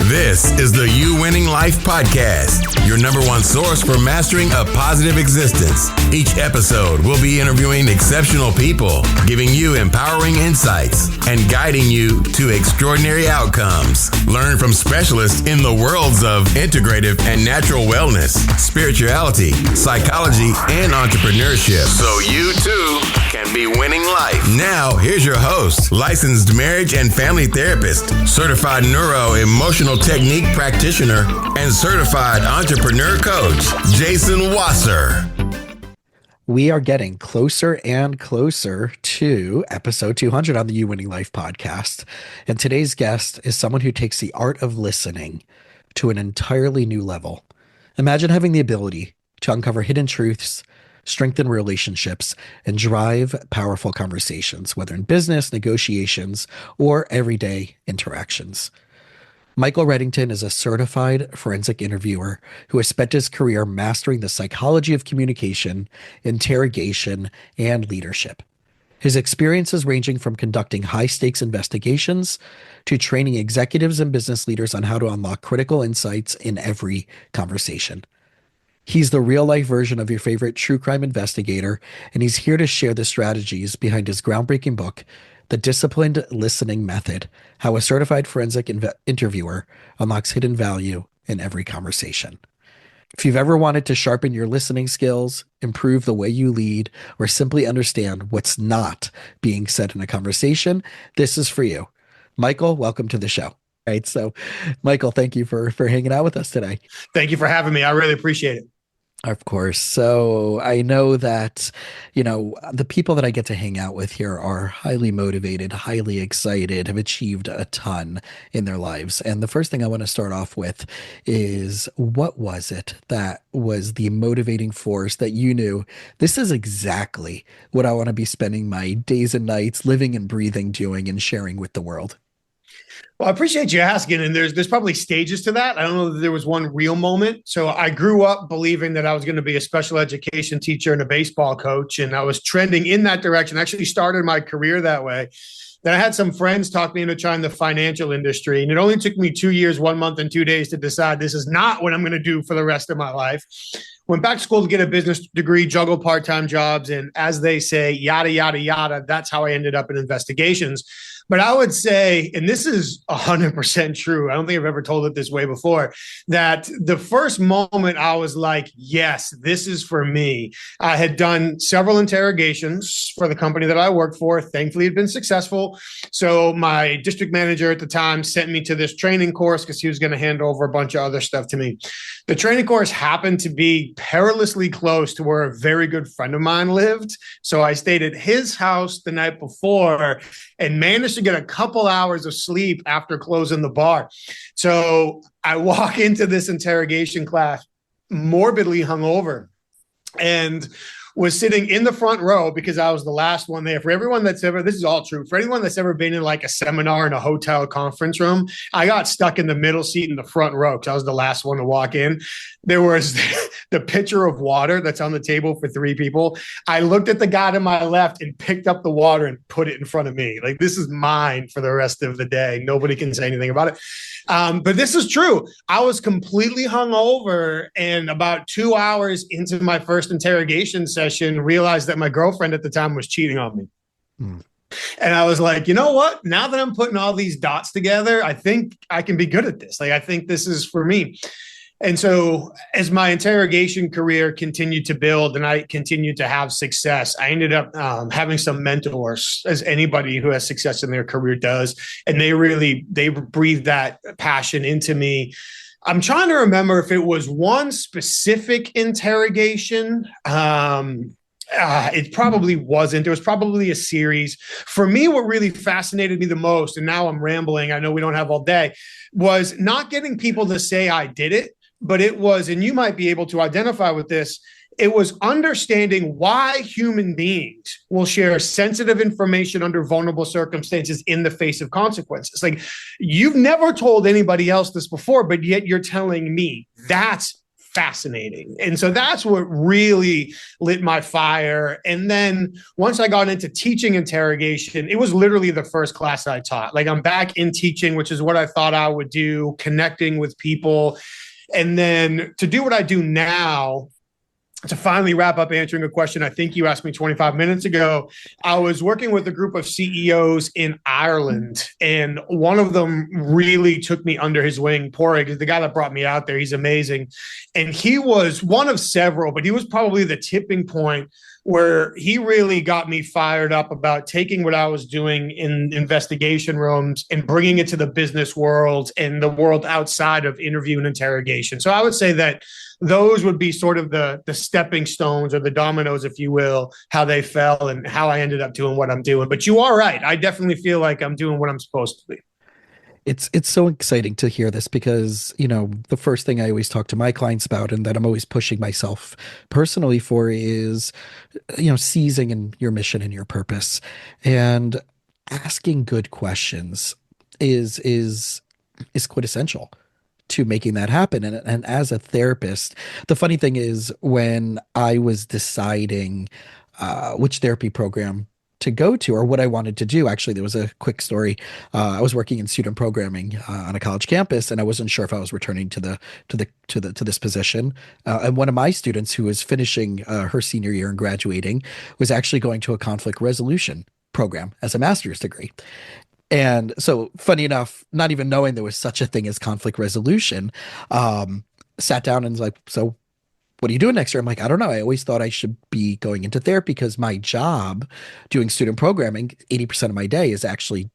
This is the You Winning Life Podcast, your number one source for mastering a positive existence. Each episode will be interviewing exceptional people, giving you empowering insights, and guiding you to extraordinary outcomes. Learn from specialists in the worlds of integrative and natural wellness, spirituality, psychology, and entrepreneurship, so you too can be winning life. Now, here's your host, licensed marriage and family therapist, certified neuro-emotional technique practitioner, and certified entrepreneur coach, Jason Wasser. We are getting closer and closer to episode 200 on the You Winning Life podcast. And today's guest is someone who takes the art of listening to an entirely new level. Imagine having the ability to uncover hidden truths, strengthen relationships, and drive powerful conversations, whether in business, negotiations, or everyday interactions. Michael Reddington is a certified forensic interviewer who has spent his career mastering the psychology of communication, interrogation, and leadership. His experiences ranging from conducting high-stakes investigations to training executives and business leaders on how to unlock critical insights in every conversation. He's the real-life version of your favorite true crime investigator, and he's here to share the strategies behind his groundbreaking book, The Disciplined Listening Method: How a Certified Forensic Interviewer Unlocks Hidden Value in Every Conversation. If you've ever wanted to sharpen your listening skills, improve the way you lead, or simply understand what's not being said in a conversation, this is for you. Michael, welcome to the show. Right. So, Michael, thank you for hanging out with us today. Thank you for having me. I really appreciate it. Of course. So I know that, the people that I get to hang out with here are highly motivated, highly excited, have achieved a ton in their lives. And the first thing I want to start off with is, what was it that was the motivating force that you knew, this is exactly what I want to be spending my days and nights living and breathing, doing and sharing with the world? Well, I appreciate you asking. And there's probably stages to that. I don't know that there was one real moment. So I grew up believing that I was going to be a special education teacher and a baseball coach. And I was trending in that direction. I actually started my career that way. Then I had some friends talk me into trying the financial industry. And it only took me 2 years, 1 month, and 2 days to decide this is not what I'm going to do for the rest of my life. Went back to school to get a business degree, juggled part-time jobs. And as they say, yada, yada, yada, that's how I ended up in investigations. But I would say, and this is 100% true, I don't think I've ever told it this way before, that the first moment I was like, yes, this is for me. I had done several interrogations for the company that I worked for. Thankfully, it had been successful. So my district manager at the time sent me to this training course because he was going to hand over a bunch of other stuff to me. The training course happened to be perilously close to where a very good friend of mine lived. So I stayed at his house the night before and managed to get a couple hours of sleep after closing the bar. So I walk into this interrogation class morbidly hungover and was sitting in the front row because I was the last one there. For everyone that's ever, this is all true, for anyone that's ever been in like a seminar in a hotel conference room, I got stuck in the middle seat in the front row because I was the last one to walk in. There was the pitcher of water that's on the table for 3 people. I looked at the guy to my left and picked up the water and put it in front of me. Like, this is mine for the rest of the day. Nobody can say anything about it. But this is true. I was completely hungover, and about 2 hours into my first interrogation session, realized that my girlfriend at the time was cheating on me. And I was like, you know what? Now that I'm putting all these dots together, I think I can be good at this. Like, I think this is for me. And so as my interrogation career continued to build and I continued to have success, I ended up having some mentors, as anybody who has success in their career does. And they breathed that passion into me. I'm trying to remember if it was one specific interrogation. It probably wasn't. It was probably a series. For me, what really fascinated me the most, and now I'm rambling, I know we don't have all day, was not getting people to say I did it, but it was, and you might be able to identify with this, it was understanding why human beings will share sensitive information under vulnerable circumstances in the face of consequences. Like, you've never told anybody else this before, but yet you're telling me. That's fascinating. And so that's what really lit my fire. And then once I got into teaching interrogation, it was literally the first class I taught. Like, I'm back in teaching, which is what I thought I would do, connecting with people. And then to do what I do now, to finally wrap up answering a question I think you asked me 25 minutes ago, I was working with a group of CEOs in Ireland, and one of them really took me under his wing. Porrig is the guy that brought me out there. He's amazing. And he was one of several, but he was probably the tipping point where he really got me fired up about taking what I was doing in investigation rooms and bringing it to the business world and the world outside of interview and interrogation. So I would say that those would be sort of the stepping stones, or the dominoes, if you will, how they fell and how I ended up doing what I'm doing. But you are right. I definitely feel like I'm doing what I'm supposed to be. It's so exciting to hear this because, the first thing I always talk to my clients about, and that I'm always pushing myself personally for, is, seizing in your mission and your purpose, and asking good questions is quintessential to making that happen. And as a therapist, the funny thing is, when I was deciding which therapy program to go to or what I wanted to do, actually, there was a quick story. I was working in student programming on a college campus, and I wasn't sure if I was returning to this position. And one of my students, who was finishing her senior year and graduating, was actually going to a conflict resolution program as a master's degree. And so, funny enough, not even knowing there was such a thing as conflict resolution, sat down and was like, "So what are you doing next year?" I'm like, "I don't know. I always thought I should be going into therapy because my job doing student programming, 80% of my day is actually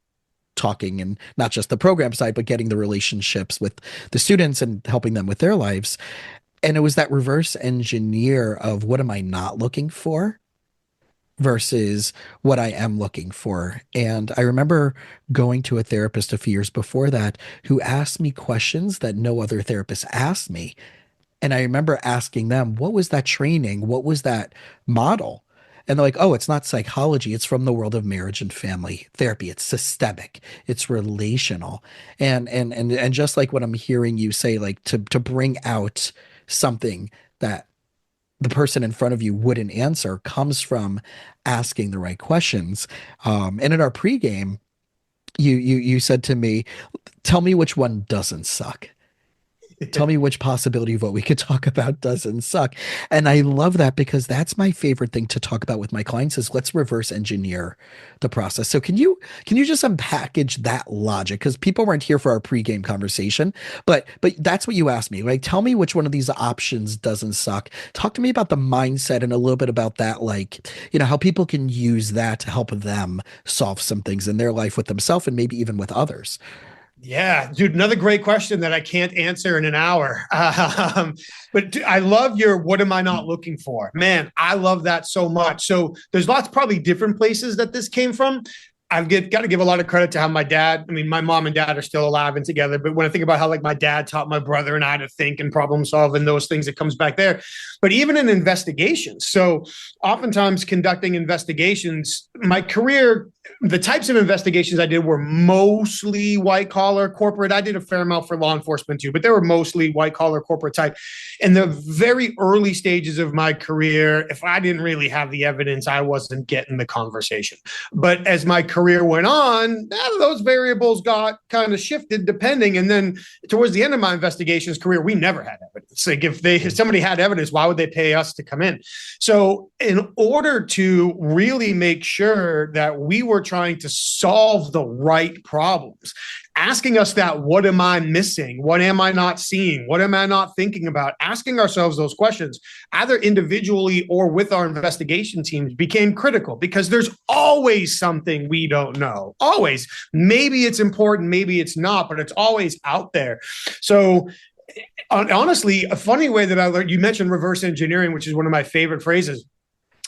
talking, and not just the program side, but getting the relationships with the students and helping them with their lives." And it was that reverse engineer of what am I not looking for versus what I am looking for. And I remember going to a therapist a few years before that who asked me questions that no other therapist asked me. And I remember asking them, what was that training? What was that model? And they're like, "Oh, it's not psychology. It's from the world of marriage and family therapy. It's systemic. It's relational." And just like what I'm hearing you say, like to bring out something that the person in front of you wouldn't answer comes from asking the right questions. And in our pregame, you said to me, "Tell me which one doesn't suck. Tell me which possibility of what we could talk about doesn't suck." And I love that because that's my favorite thing to talk about with my clients is let's reverse engineer the process. So can you just unpackage that logic? Because people weren't here for our pregame conversation, but that's what you asked me. Like, tell me which one of these options doesn't suck. Talk to me about the mindset and a little bit about that, like, how people can use that to help them solve some things in their life with themselves and maybe even with others. Yeah, dude, another great question that I can't answer in an hour. But I love your what am I not looking for? Man, I love that so much. So there's lots, probably different places that this came from. I've got to give a lot of credit to how my dad, I mean, my mom and dad are still alive and together. But when I think about how like my dad taught my brother and I to think and problem solve and those things, it comes back there. But even in investigations. So oftentimes conducting investigations, my career, the types of investigations I did were mostly white collar corporate. I did a fair amount for law enforcement too, but they were mostly white collar corporate type. In the very early stages of my career, if I didn't really have the evidence, I wasn't getting the conversation. But as my career went on, those variables got kind of shifted depending. And then towards the end of my investigations career, we never had evidence. Like if somebody had evidence, why would they pay us to come in? So in order to really make sure that we were trying to solve the right problems, asking us that, what am I missing? What am I not seeing? What am I not thinking about? Asking ourselves those questions, either individually or with our investigation teams, became critical because there's always something we don't know. Always. Maybe it's important, maybe it's not, but it's always out there. So honestly, a funny way that I learned, you mentioned reverse engineering, which is one of my favorite phrases.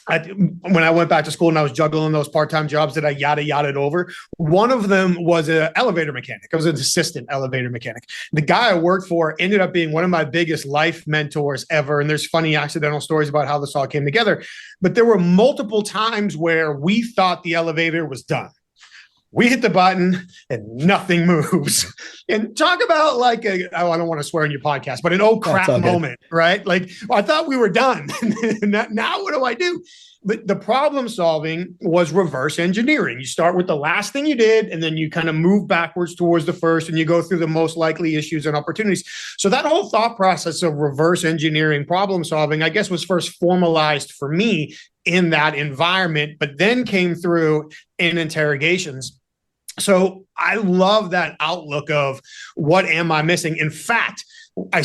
When I went back to school and I was juggling those part-time jobs that I yada-yada'd over, one of them was an elevator mechanic. I was an assistant elevator mechanic. The guy I worked for ended up being one of my biggest life mentors ever. And there's funny accidental stories about how this all came together. But there were multiple times where we thought the elevator was done. We hit the button and nothing moves. And talk about like I don't want to swear in your podcast, but an oh crap moment, right? Like, I thought we were done. Now what do I do? But the problem solving was reverse engineering. You start with the last thing you did, and then you kind of move backwards towards the first, and you go through the most likely issues and opportunities. So that whole thought process of reverse engineering problem solving, I guess, was first formalized for me in that environment, but then came through in interrogations. So I love that outlook of what am I missing? In fact,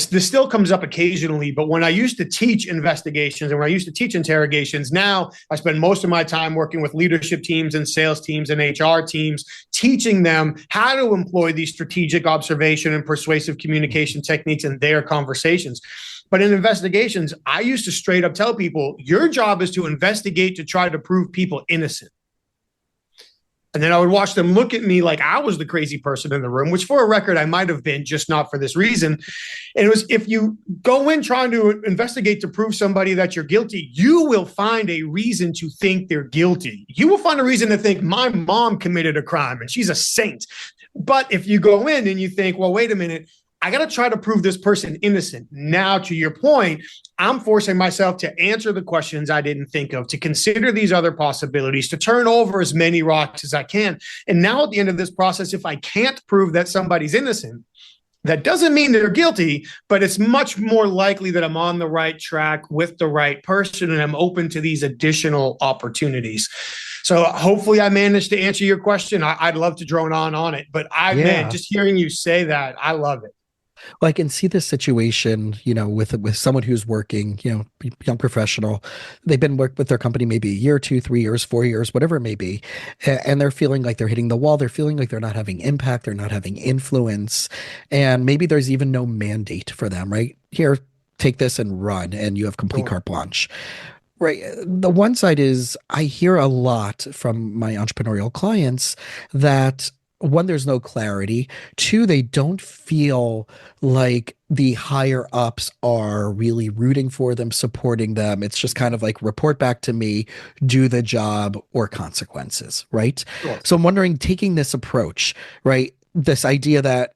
this still comes up occasionally, but when I used to teach investigations and when I used to teach interrogations, now I spend most of my time working with leadership teams and sales teams and HR teams, teaching them how to employ these strategic observation and persuasive communication techniques in their conversations. But in investigations, I used to straight up tell people, your job is to investigate to try to prove people innocent. And then I would watch them look at me like I was the crazy person in the room, which for a record, I might have been, just not for this reason. And it was, if you go in trying to investigate to prove somebody that you're guilty, you will find a reason to think they're guilty. You will find a reason to think my mom committed a crime and she's a saint. But if you go in and you think, well, wait a minute, I got to try to prove this person innocent. Now, to your point, I'm forcing myself to answer the questions I didn't think of, to consider these other possibilities, to turn over as many rocks as I can. And now at the end of this process, if I can't prove that somebody's innocent, that doesn't mean they're guilty, but it's much more likely that I'm on the right track with the right person and I'm open to these additional opportunities. So hopefully I managed to answer your question. I'd love to drone on it, but man, just hearing you say that, I love it. Well, I can see this situation, with someone who's working, young professional. They've been working with their company maybe a year, 2, 3 years, 4 years, whatever it may be. And they're feeling like they're hitting the wall. They're feeling like they're not having impact. They're not having influence. And maybe there's even no mandate for them, right? Here, take this and run, and you have complete carte blanche. Right. The one side is I hear a lot from my entrepreneurial clients that, one, there's no clarity. Two, they don't feel like the higher ups are really rooting for them, supporting them. It's just kind of like, report back to me, do the job, or consequences, right? Sure. So I'm wondering, taking this approach, right? This idea that,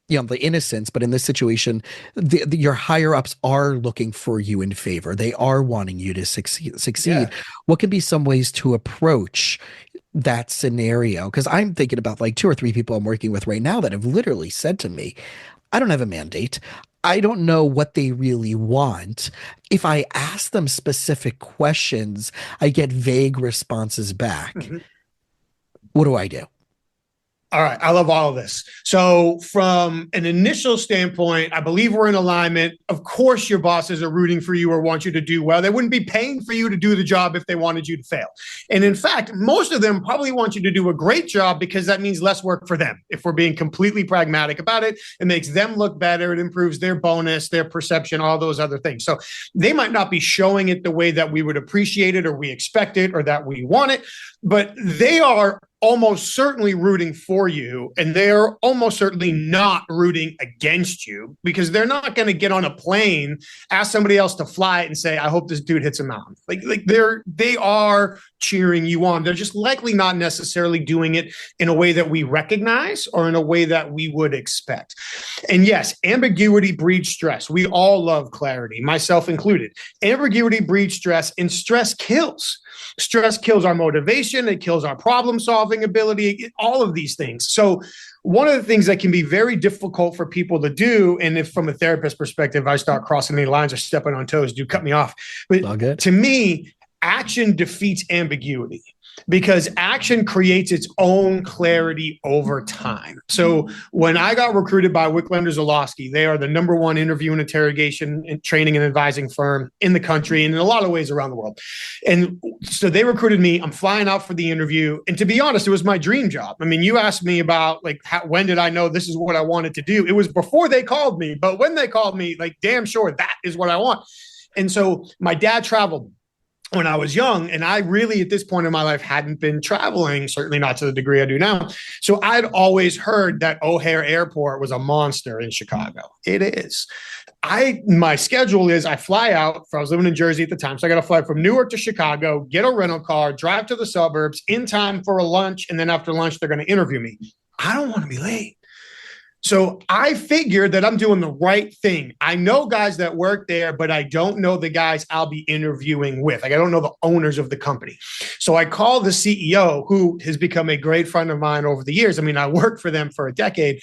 the innocence, but in this situation, your higher ups are looking for you in favor. They are wanting you to succeed. Yeah. What can be some ways to approach that scenario? Because I'm thinking about like 2 or 3 people I'm working with right now that have literally said to me, I don't have a mandate. I don't know what they really want. If I ask them specific questions, I get vague responses back. Mm-hmm. What do I do? All right. I love all of this. So from an initial standpoint, I believe we're in alignment. Of course, your bosses are rooting for you or want you to do well. They wouldn't be paying for you to do the job if they wanted you to fail. And in fact, most of them probably want you to do a great job because that means less work for them. If we're being completely pragmatic about it, it makes them look better. It improves their bonus, their perception, all those other things. So they might not be showing it the way that we would appreciate it or we expect it or that we want it, but they are almost certainly rooting for you, and they're almost certainly not rooting against you, because they're not going to get on a plane, ask somebody else to fly it and say, I hope this dude hits a mountain. Like they are cheering you on. They're just likely not necessarily doing it in a way that we recognize or in a way that we would expect. And yes, ambiguity breeds stress. We all love clarity, myself included. Ambiguity breeds stress, and stress kills. Stress kills our motivation. It kills our problem solving ability, all of these things. So one of the things that can be very difficult for people to do, and if from a therapist perspective, I start crossing any lines or stepping on toes, do cut me off. But to me, action defeats ambiguity, because action creates its own clarity over time. So when I got recruited by Wicklander Zalowski, they are the #1 interview and interrogation and training and advising firm in the country and in a lot of ways around the world. And so they recruited me. I'm flying out for the interview. And to be honest, it was my dream job. I mean, you asked me about like, when did I know this is what I wanted to do? It was before they called me, but when they called me, like, damn sure that is what I want. And so my dad traveled when I was young, and I really at this point in my life hadn't been traveling, certainly not to the degree I do now. So I'd always heard that O'Hare Airport was a monster in Chicago. It is. My schedule is I fly out. I was living in Jersey at the time, so I got to fly from Newark to Chicago, get a rental car, drive to the suburbs in time for a lunch, and then after lunch they're going to interview me. I don't want to be late. So I figured that I'm doing the right thing. I know guys that work there, but I don't know the guys I'll be interviewing with. Like, I don't know the owners of the company. So I called the CEO, who has become a great friend of mine over the years. I mean, I worked for them for a decade.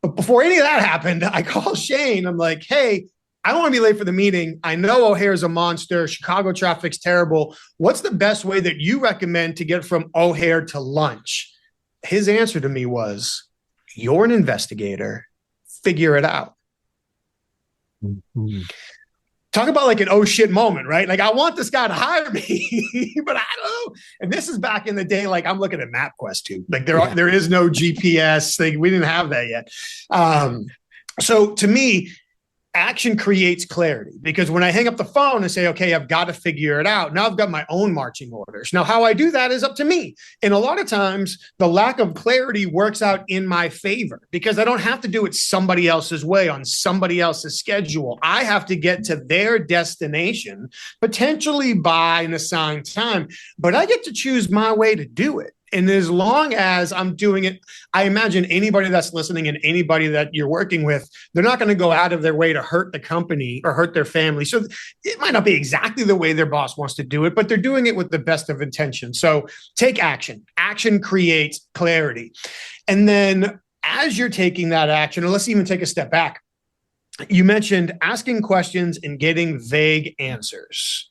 But before any of that happened, I called Shane. I'm like, hey, I don't want to be late for the meeting. I know O'Hare's a monster. Chicago traffic's terrible. What's the best way that you recommend to get from O'Hare to lunch? His answer to me was, you're an investigator. Figure it out. Mm-hmm. Talk about like an oh shit moment, right? Like, I want this guy to hire me, but I don't know. And this is back in the day, like I'm looking at MapQuest too. Like there is no GPS thing. We didn't have that yet. So to me, action creates clarity, because when I hang up the phone and say, okay, I've got to figure it out, now I've got my own marching orders. Now, how I do that is up to me. And a lot of times the lack of clarity works out in my favor, because I don't have to do it somebody else's way on somebody else's schedule. I have to get to their destination, potentially by an assigned time, but I get to choose my way to do it. And as long as I'm doing it, I imagine anybody that's listening and anybody that you're working with, they're not going to go out of their way to hurt the company or hurt their family. So it might not be exactly the way their boss wants to do it, but they're doing it with the best of intention. So take action. Action creates clarity. And then as you're taking that action, and let's even take a step back, you mentioned asking questions and getting vague answers.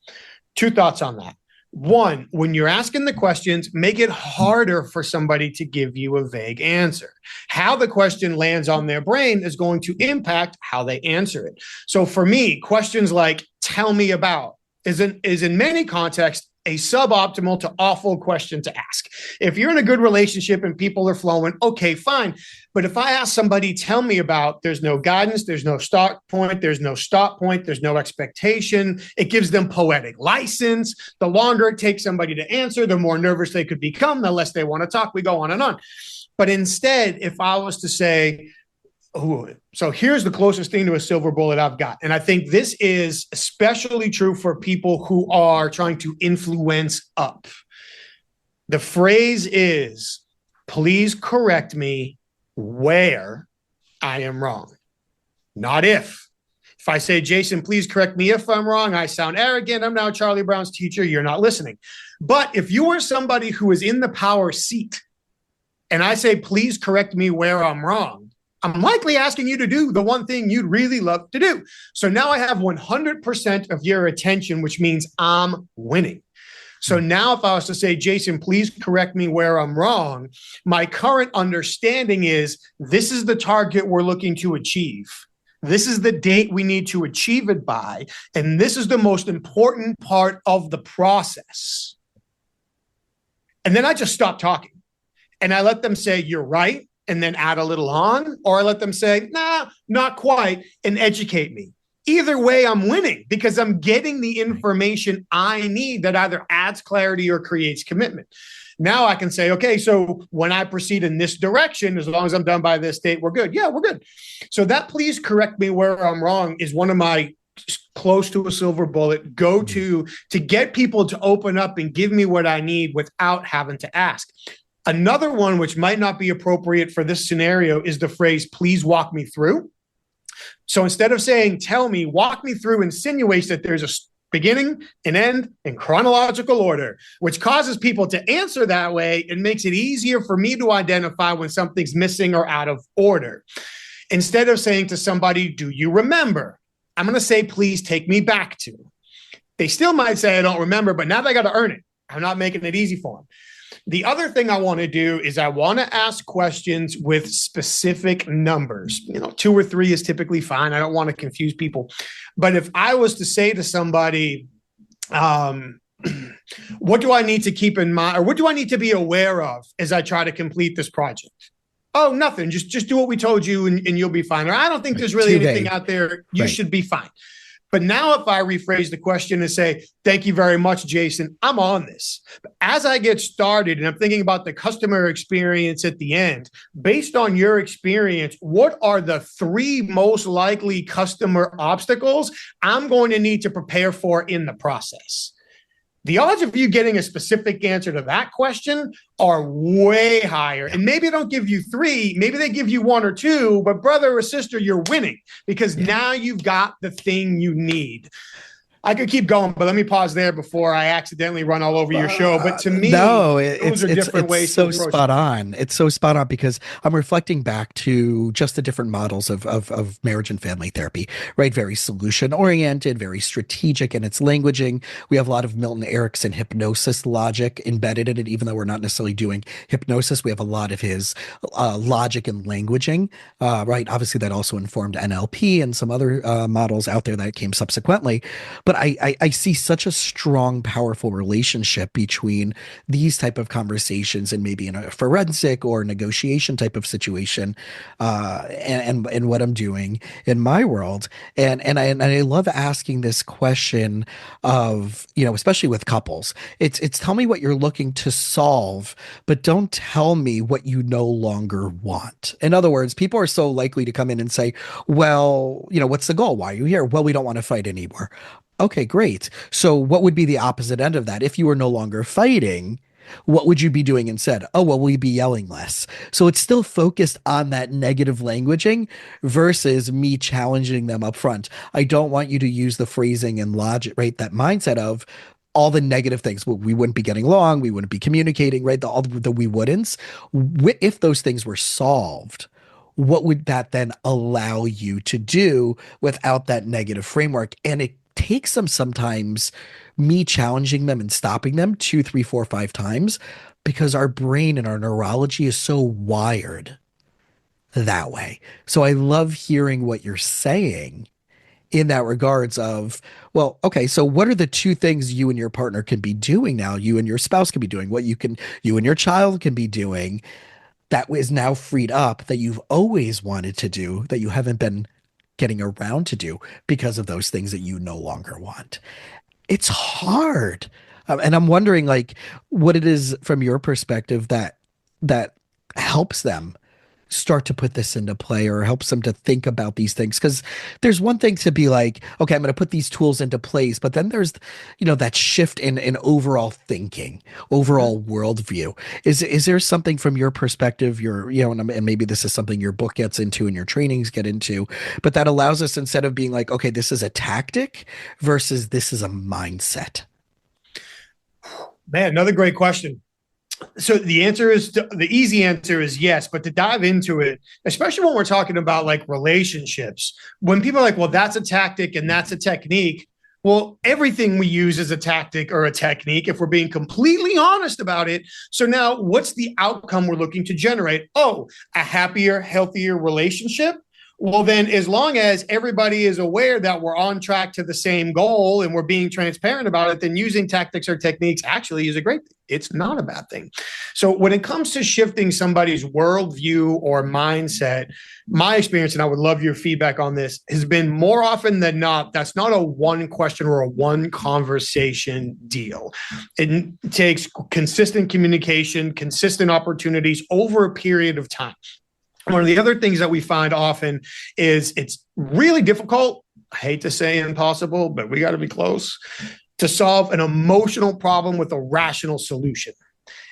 Two thoughts on that. One, when you're asking the questions, make it harder for somebody to give you a vague answer. How the question lands on their brain is going to impact how they answer it. So for me, questions like, tell me about, is in many contexts a suboptimal to awful question to ask. If you're in a good relationship and people are flowing, okay, fine. But if I ask somebody, tell me about, there's no guidance, there's no start point, there's no stop point, there's no expectation. It gives them poetic license. The longer it takes somebody to answer, the more nervous they could become, the less they want to talk. We go on and on. But instead, if I was to say, so here's the closest thing to a silver bullet I've got. And I think this is especially true for people who are trying to influence up. The phrase is, please correct me where I am wrong, not if. If I say, Jason, please correct me if I'm wrong, I sound arrogant. I'm now Charlie Brown's teacher. You're not listening. But if you are somebody who is in the power seat and I say, please correct me where I'm wrong, I'm likely asking you to do the one thing you'd really love to do. So now I have 100% of your attention, which means I'm winning. So now if I was to say, Jason, please correct me where I'm wrong, my current understanding is this is the target we're looking to achieve. This is the date we need to achieve it by. And this is the most important part of the process. And then I just stop talking and I let them say, you're right, and then add a little on, or I let them say, nah, not quite, and educate me. Either way, I'm winning because I'm getting the information I need that either adds clarity or creates commitment. Now I can say, okay, so when I proceed in this direction, as long as I'm done by this date, we're good. Yeah, we're good. So that please correct me where I'm wrong is one of my close to a silver bullet go-to to get people to open up and give me what I need without having to ask. Another one, which might not be appropriate for this scenario, is the phrase, please walk me through. So instead of saying, tell me, walk me through insinuates that there's a beginning, an end, in chronological order, which causes people to answer that way and makes it easier for me to identify when something's missing or out of order. Instead of saying to somebody, do you remember? I'm going to say, please take me back to. They still might say, I don't remember, but now they got to earn it. I'm not making it easy for them. The other thing I want to do is I want to ask questions with specific numbers. 2 or 3 is typically fine. I don't want to confuse people. But if I was to say to somebody, what do I need to keep in mind, or what do I need to be aware of as I try to complete this project? Oh, nothing. Just do what we told you and you'll be fine. Or I don't think there's really anything out there. You should be fine. But now if I rephrase the question and say, thank you very much, Jason, I'm on this. But as I get started and I'm thinking about the customer experience at the end, based on your experience, what are the 3 most likely customer obstacles I'm going to need to prepare for in the process? The odds of you getting a specific answer to that question are way higher. And maybe they don't give you 3, maybe they give you 1 or 2, but brother or sister, you're winning because now you've got the thing you need. I could keep going, but let me pause there before I accidentally run all over your show. But to me, those are different ways so spot on. It's so spot on because I'm reflecting back to just the different models of marriage and family therapy, right? Very solution oriented, very strategic in its languaging. We have a lot of Milton Erickson hypnosis logic embedded in it, even though we're not necessarily doing hypnosis. We have a lot of his logic and languaging, right? Obviously, that also informed NLP and some other models out there that came subsequently. But I see such a strong, powerful relationship between these type of conversations and maybe in a forensic or negotiation type of situation, and what I'm doing in my world. And I love asking this question of, especially with couples, it's tell me what you're looking to solve, but don't tell me what you no longer want. In other words, people are so likely to come in and say, well, what's the goal? Why are you here? Well, we don't want to fight anymore. Okay, great. So what would be the opposite end of that? If you were no longer fighting, what would you be doing instead? Oh, well, we'd be yelling less. So it's still focused on that negative languaging versus me challenging them up front. I don't want you to use the phrasing and logic, right? That mindset of all the negative things. Well, we wouldn't be getting along. We wouldn't be communicating, right? All the we wouldn'ts. If those things were solved, what would that then allow you to do without that negative framework? And it takes them sometimes me challenging them and stopping them 2, 3, 4, 5 times because our brain and our neurology is so wired that way. So I love hearing what you're saying in that regards of, well, okay, so what are the 2 things you and your partner can be doing now? You and your spouse can be doing what you and your child can be doing that is now freed up that you've always wanted to do that you haven't been getting around to do because of those things that you no longer want. It's hard. And I'm wondering like what it is from your perspective that helps them start to put this into play or helps them to think about these things. Because there's one thing to be like, okay, I'm going to put these tools into place, but then there's, that shift in overall thinking, overall worldview. Is there something from your perspective, and maybe this is something your book gets into and your trainings get into, but that allows us instead of being like, okay, this is a tactic versus this is a mindset? Man, another great question. So the easy answer is yes, but to dive into it, especially when we're talking about like relationships, when people are like, well, that's a tactic and that's a technique. Well, everything we use is a tactic or a technique if we're being completely honest about it. So now what's the outcome we're looking to generate? Oh, a happier, healthier relationship. Well, then as long as everybody is aware that we're on track to the same goal and we're being transparent about it, then using tactics or techniques actually is a great thing. It's not a bad thing. So when it comes to shifting somebody's worldview or mindset, my experience, and I would love your feedback on this, has been more often than not, that's not a one question or a one conversation deal. It takes consistent communication, consistent opportunities over a period of time. One of the other things that we find often is it's really difficult, I hate to say impossible, but we got to be close, to solve an emotional problem with a rational solution.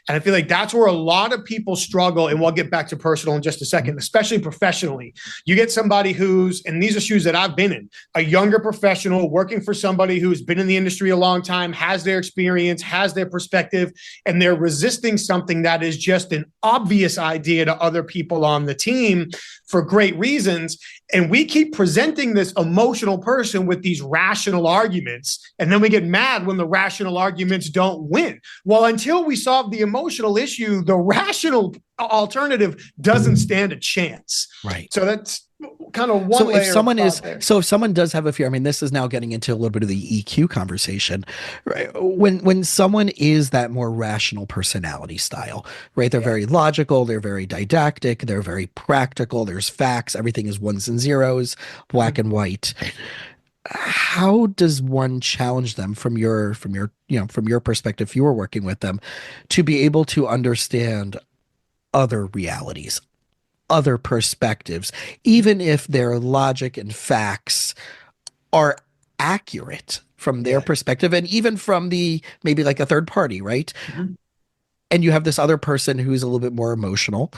And I feel like that's where a lot of people struggle. And we'll get back to personal in just a second, especially professionally. You get somebody who's, and these are shoes that I've been in, a younger professional working for somebody who's been in the industry a long time, has their experience, has their perspective, and they're resisting something that is just an obvious idea to other people on the team for great reasons. And we keep presenting this emotional person with these rational arguments. And then we get mad when the rational arguments don't win. Well, until we solve the emotional issue, the rational alternative doesn't stand a chance. Right. So that's kind of one layer. If someone does have a fear, I mean, this is now getting into a little bit of the EQ conversation, right? When someone is that more rational personality style, right? They're very logical, they're very didactic, they're very practical, there's facts, everything is ones and zeros, black and white. how does one challenge them from your perspective, if you were working with them, to be able to understand other realities, other perspectives, even if their logic and facts are accurate from their Yeah. perspective and even from the maybe like a third party, right? Mhm. And you have this other person who's a little bit more emotional.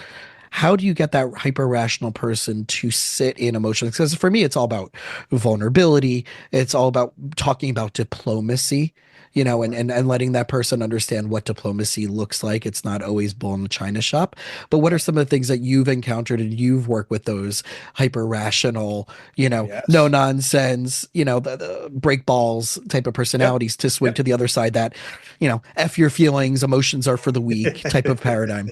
How do you get that hyper rational person to sit in emotion? Because for me, it's all about vulnerability. It's all about talking about diplomacy, and letting that person understand what diplomacy looks like. It's not always bull in the china shop. But what are some of the things that you've encountered and you've worked with those hyper rational, no Yes. nonsense, the break balls type of Yep. personalities to swing Yep. to the other side that, F your feelings, emotions are for the weak type of paradigm?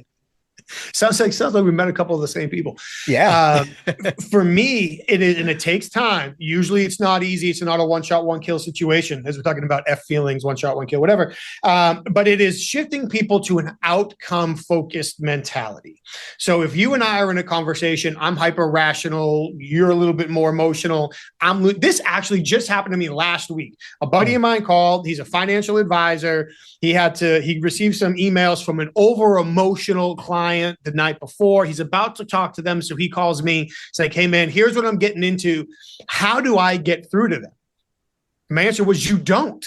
Sounds like we met a couple of the same people. Yeah. Um, for me, it is, and it takes time. Usually, it's not easy. It's not a one shot, one kill situation, as we're talking about F feelings, one shot, one kill, whatever. But it is shifting people to an outcome focused mentality. So if you and I are in a conversation, I'm hyper rational, you're a little bit more emotional. This actually just happened to me last week. A buddy of mine called. He's a financial advisor. He received some emails from an over emotional client the night before. He's about to talk to them. So he calls me. He's like, hey man, here's what I'm getting into. How do I get through to them? My answer was, you don't.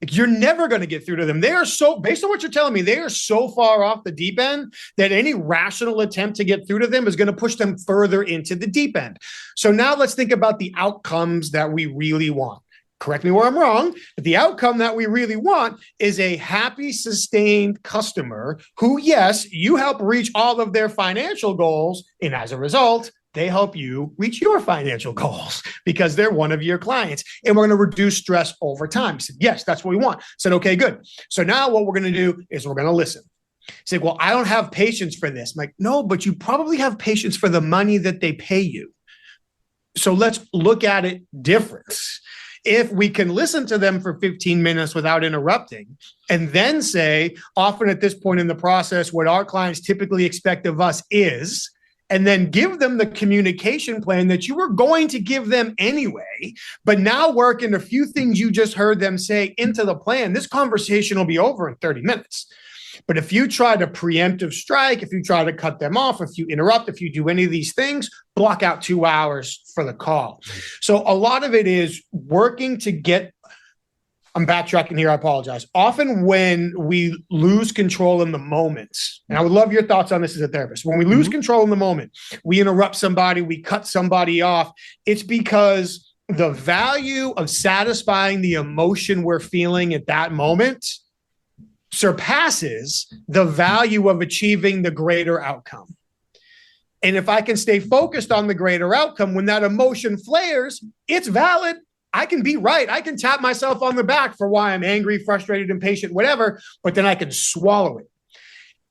Like, you're never going to get through to them. They are so, based on what you're telling me, they are so far off the deep end that any rational attempt to get through to them is going to push them further into the deep end. So now let's think about the outcomes that we really want. Correct me where I'm wrong, but the outcome that we really want is a happy, sustained customer who, yes, you help reach all of their financial goals. And as a result, they help you reach your financial goals because they're one of your clients. And we're going to reduce stress over time. He said, yes, that's what we want. I said, okay, good. So now what we're going to do is we're going to listen. He said, well, I don't have patience for this. I'm like, no, but you probably have patience for the money that they pay you. So let's look at it different. If we can listen to them for 15 minutes without interrupting, and then say, often at this point in the process, what our clients typically expect of us is, and then give them the communication plan that you were going to give them anyway, but now work in a few things you just heard them say into the plan, this conversation will be over in 30 minutes. But if you try to preemptive strike, if you try to cut them off, if you interrupt, if you do any of these things, block out 2 hours for the call. So a lot of it is working to get, I'm backtracking here, I apologize. Often when we lose control in the moment, and I would love your thoughts on this as a therapist, when we lose control in the moment, we interrupt somebody, we cut somebody off, it's because the value of satisfying the emotion we're feeling at that moment surpasses the value of achieving the greater outcome. And if I can stay focused on the greater outcome, when that emotion flares, it's valid. I can be right. I can tap myself on the back for why I'm angry, frustrated, impatient, whatever, but then I can swallow it.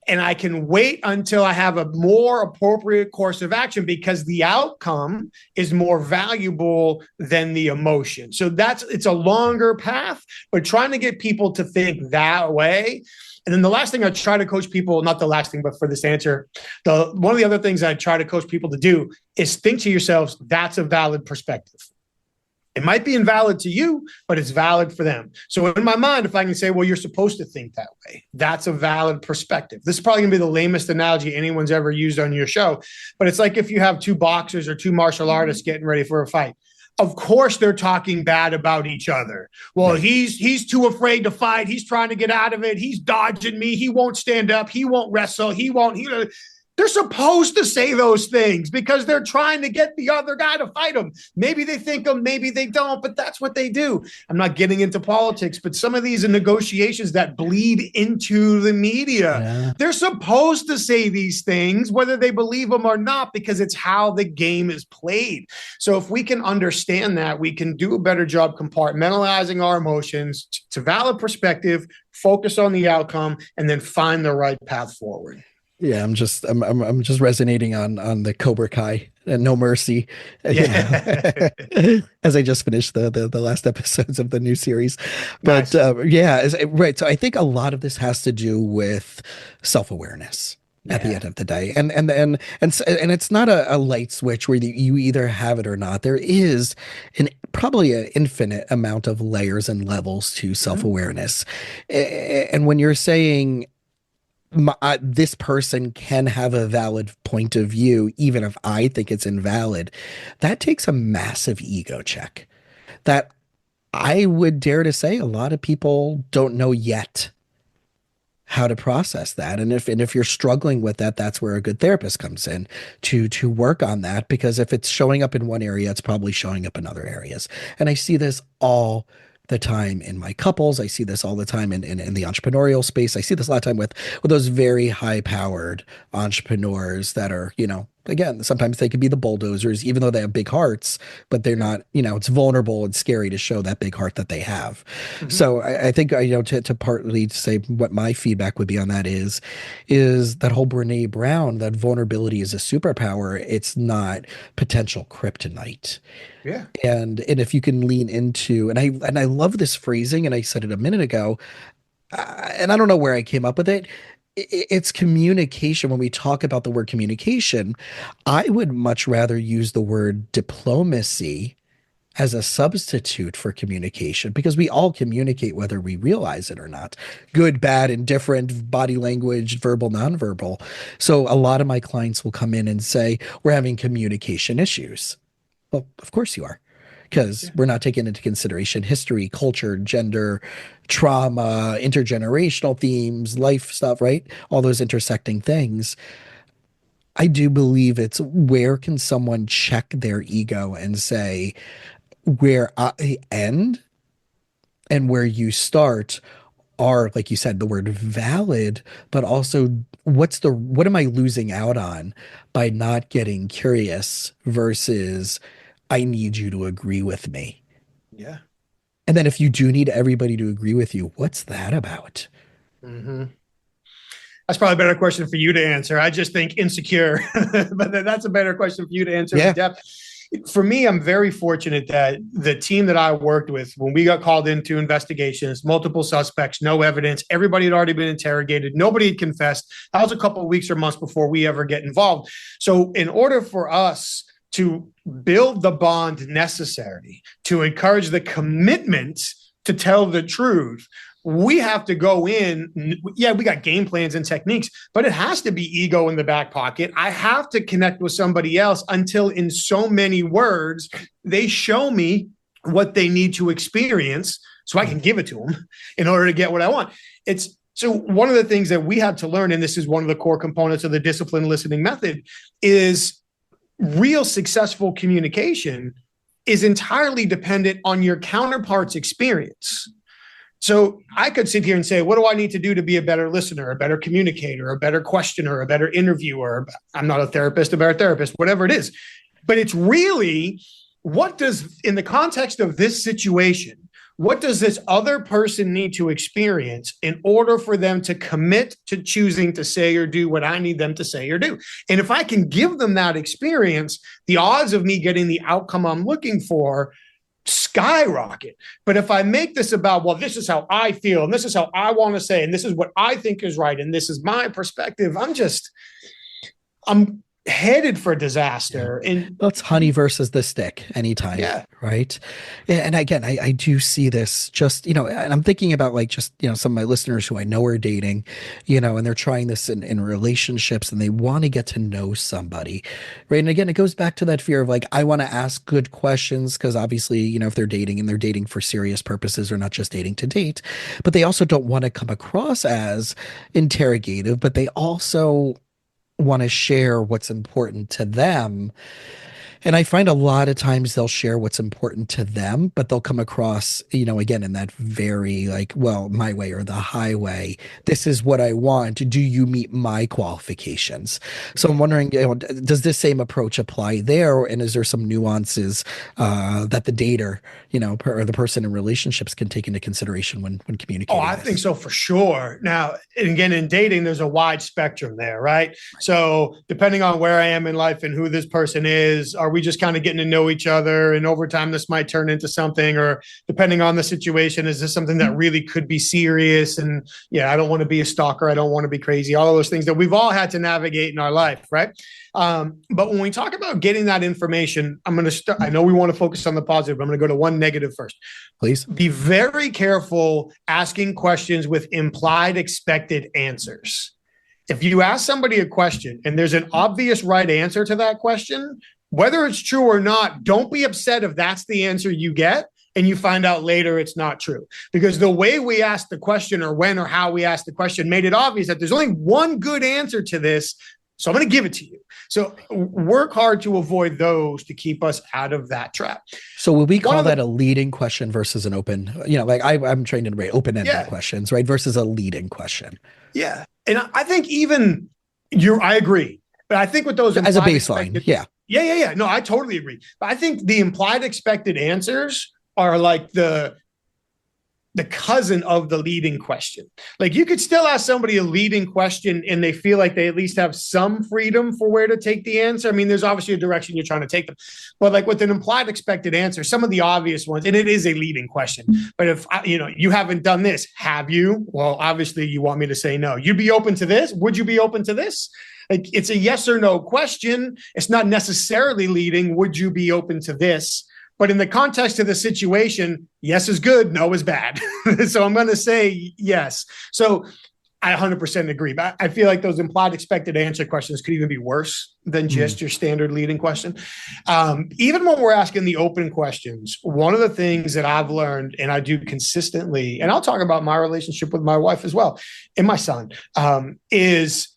And I can wait until I have a more appropriate course of action because the outcome is more valuable than the emotion. So it's a longer path, but trying to get people to think that way. And then the last thing I try to coach people, not the last thing, but for this answer, one of the other things I try to coach people to do is think to yourselves, that's a valid perspective. It might be invalid to you, but it's valid for them. So in my mind, if I can say, well, you're supposed to think that way, that's a valid perspective. This is probably gonna be the lamest analogy anyone's ever used on your show, but it's like if you have two boxers or two martial artists getting ready for a fight. Of course, they're talking bad about each other. Well, he's too afraid to fight. He's trying to get out of it. He's dodging me. He won't stand up. He won't wrestle. They're supposed to say those things because they're trying to get the other guy to fight them. Maybe they think them, maybe they don't, but that's what they do. I'm not getting into politics, but some of these are negotiations that bleed into the media. Yeah. They're supposed to say these things, whether they believe them or not, because it's how the game is played. So if we can understand that, we can do a better job compartmentalizing our emotions to valid perspective, focus on the outcome, and then find the right path forward. Yeah, I'm just resonating on the Cobra Kai and No Mercy, as I just finished the last episodes of the new series. But nice. Right. So I think a lot of this has to do with self-awareness at the end of the day, and it's not a light switch where you either have it or not. There is an probably an infinite amount of layers and levels to self-awareness. And when you're saying this person can have a valid point of view, even if I think it's invalid, that takes a massive ego check that I would dare to say a lot of people don't know yet how to process that. And if you're struggling with that, that's where a good therapist comes in to work on that, because if it's showing up in one area, it's probably showing up in other areas. And I see this all the time in my couples. I see this all the time in the entrepreneurial space. I see this a lot of time with those very high powered entrepreneurs that are, again, sometimes they can be the bulldozers, even though they have big hearts, but they're not, it's vulnerable and scary to show that big heart that they have. So I think, to partly say what my feedback would be on that is that whole Brene Brown, that vulnerability is a superpower. It's not potential kryptonite. Yeah. And if you can lean into, and I love this phrasing, and I said it a minute ago, and I don't know where I came up with it. It's communication. When we talk about the word communication, I would much rather use the word diplomacy as a substitute for communication, because we all communicate whether we realize it or not. Good, bad, indifferent, body language, verbal, nonverbal. So a lot of my clients will come in and say, we're having communication issues. Well, of course you are, because we're not taking into consideration history, culture, gender, trauma, intergenerational themes, life stuff, right? All those intersecting things. I do believe it's where can someone check their ego and say, where I end and where you start are, like you said, the word valid, but also what am I losing out on by not getting curious versus I need you to agree with me. Yeah. And then if you do need everybody to agree with you, what's that about? That's probably a better question for you to answer. I just think insecure, but that's a better question for you to answer in depth. For me, I'm very fortunate that the team that I worked with, when we got called into investigations, multiple suspects, no evidence, everybody had already been interrogated, nobody had confessed. That was a couple of weeks or months before we ever get involved. So in order for us to build the bond necessary to encourage the commitment to tell the truth, we have to go in. Yeah, we got game plans and techniques, but it has to be ego in the back pocket. I have to connect with somebody else until, in so many words, they show me what they need to experience so I can give it to them in order to get what I want. So one of the things that we have to learn, and this is one of the core components of the disciplined listening method, is real successful communication is entirely dependent on your counterpart's experience. So I could sit here and say, what do I need to do to be a better listener, a better communicator, a better questioner, a better interviewer? I'm not a therapist, a better therapist, whatever it is. But it's really, in the context of this situation, what does this other person need to experience in order for them to commit to choosing to say or do what I need them to say or do? And if I can give them that experience, the odds of me getting the outcome I'm looking for skyrocket. But if I make this about, well, this is how I feel, and this is how I want to say, and this is what I think is right, and this is my perspective, I'm headed for disaster. And that's honey versus the stick anytime. Yeah. Right. And again, I do see this just, and I'm thinking about some of my listeners who I know are dating, and they're trying this in relationships, and they want to get to know somebody. Right. And again, it goes back to that fear of I want to ask good questions, because obviously, if they're dating and they're dating for serious purposes or not just dating to date, but they also don't want to come across as interrogative, but they also want to share what's important to them. And I find a lot of times they'll share what's important to them, but they'll come across, again, in that very well, my way or the highway. This is what I want. Do you meet my qualifications? So I'm wondering, does this same approach apply there? And is there some nuances that the dater, or the person in relationships can take into consideration when communicating? Oh, I think so for sure. Now, again, in dating, there's a wide spectrum there, right? So depending on where I am in life and who this person is, are we just kind of getting to know each other? And over time, this might turn into something, or depending on the situation, is this something that really could be serious? And I don't want to be a stalker. I don't want to be crazy. All of those things that we've all had to navigate in our life, right? But when we talk about getting that information, I'm going to start. I know we want to focus on the positive, but I'm going to go to one negative first. Please be very careful asking questions with implied expected answers. If you ask somebody a question and there's an obvious right answer to that question, whether it's true or not, don't be upset if that's the answer you get and you find out later it's not true. Because the way we asked the question, or when or how we asked the question, made it obvious that there's only one good answer to this. So I'm going to give it to you. So work hard to avoid those to keep us out of that trap. So would we call that a leading question versus an open, like I'm trained in open-ended questions, right? Versus a leading question. Yeah. And I think even I agree. But I think with those as a baseline, Yeah. No, I totally agree. But I think the implied expected answers are like the cousin of the leading question. Like, you could still ask somebody a leading question and they feel like they at least have some freedom for where to take the answer. I mean, there's obviously a direction you're trying to take them, but like with an implied expected answer, some of the obvious ones, and it is a leading question, but if you haven't done this, have you? Well, obviously you want me to say no. You'd be open to this? Would you be open to this? Like, it's a yes or no question. It's not necessarily leading. Would you be open to this? But in the context of the situation, yes is good, no is bad. So I'm going to say yes. So I 100% agree. But I feel like those implied expected answer questions could even be worse than just your standard leading question. Even when we're asking the open questions, one of the things that I've learned and I do consistently, and I'll talk about my relationship with my wife as well and my son, is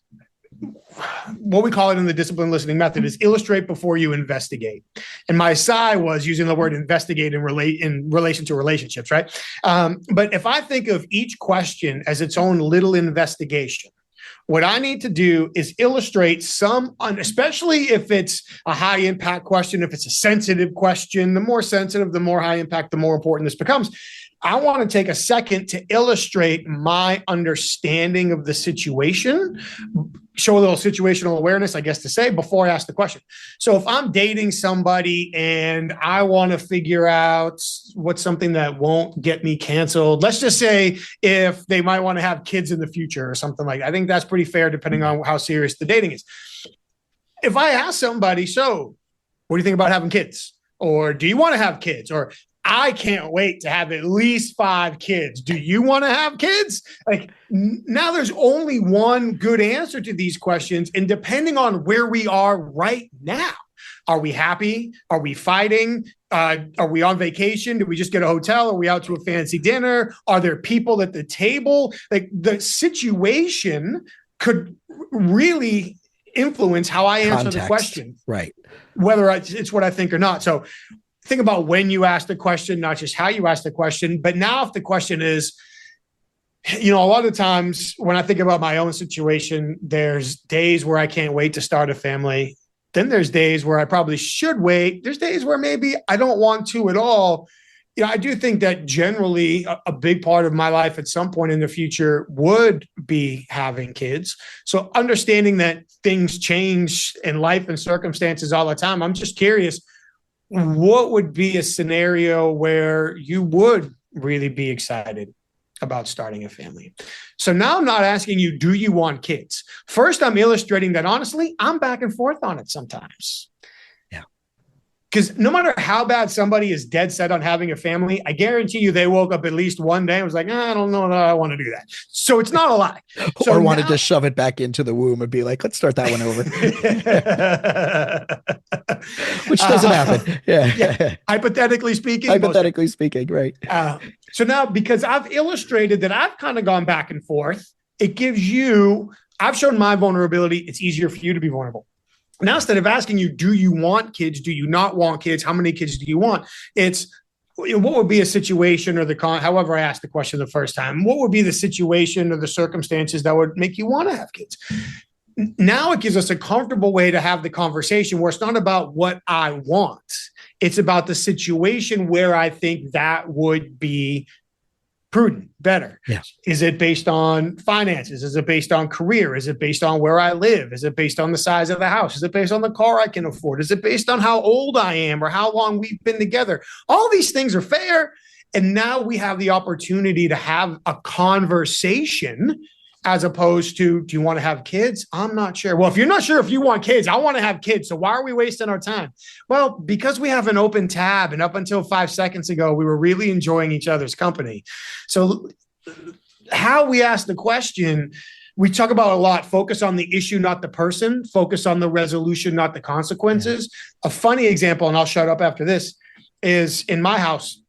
what we call it in the discipline listening method is illustrate before you investigate. And my side was using the word investigate in relation to relationships, right? But if I think of each question as its own little investigation, what I need to do is illustrate especially if it's a high impact question, if it's a sensitive question, the more sensitive, the more high impact, the more important this becomes. I want to take a second to illustrate my understanding of the situation, show a little situational awareness, I guess to say, before I ask the question. So if I'm dating somebody and I want to figure out what's something that won't get me canceled, let's just say if they might want to have kids in the future or something like that. I think that's pretty fair depending on how serious the dating is. If I ask somebody, so what do you think about having kids? Or do you want to have kids? Or I can't wait to have at least 5 kids. Do you want to have kids? Like, now there's only one good answer to these questions. And depending on where we are right now, are we happy? Are we fighting? Are we on vacation? Did we just get a hotel? Are we out to a fancy dinner? Are there people at the table? Like, the situation could really influence how I answer the question. Right. Whether it's what I think or not. So think about when you ask the question, not just how you ask the question. But now if the question is, a lot of times when I think about my own situation, there's days where I can't wait to start a family. Then there's days where I probably should wait. There's days where maybe I don't want to at all. I do think that generally a big part of my life at some point in the future would be having kids. So understanding that things change in life and circumstances all the time, I'm just curious, what would be a scenario where you would really be excited about starting a family? So now I'm not asking you, do you want kids? First, I'm illustrating that honestly, I'm back and forth on it sometimes. Yeah. Because no matter how bad somebody is dead set on having a family, I guarantee you they woke up at least one day and was like, I don't know that I want to do that. So it's not a lie. So or wanted to shove it back into the womb and be like, let's start that one over. Which doesn't happen. Yeah. Hypothetically speaking. Right. So now, because I've illustrated that I've kind of gone back and forth, I've shown my vulnerability. It's easier for you to be vulnerable. Now, instead of asking you, do you want kids? Do you not want kids? How many kids do you want? It's what would be a situation or however I asked the question the first time, what would be the situation or the circumstances that would make you want to have kids? Now it gives us a comfortable way to have the conversation where it's not about what I want. It's about the situation where I think that would be prudent, better? Yeah. Is it based on finances? Is it based on career? Is it based on where I live? Is it based on the size of the house? Is it based on the car I can afford? Is it based on how old I am or how long we've been together? All these things are fair. And now we have the opportunity to have a conversation as opposed to, do you want to have kids? I'm not sure. Well, if you're not sure if you want kids, I want to have kids. So why are we wasting our time? Well, because we have an open tab, and up until 5 seconds ago, we were really enjoying each other's company. So how we ask the question, we talk about a lot, focus on the issue, not the person, focus on the resolution, not the consequences. Yeah. A funny example, and I'll shut up after this, is in my house,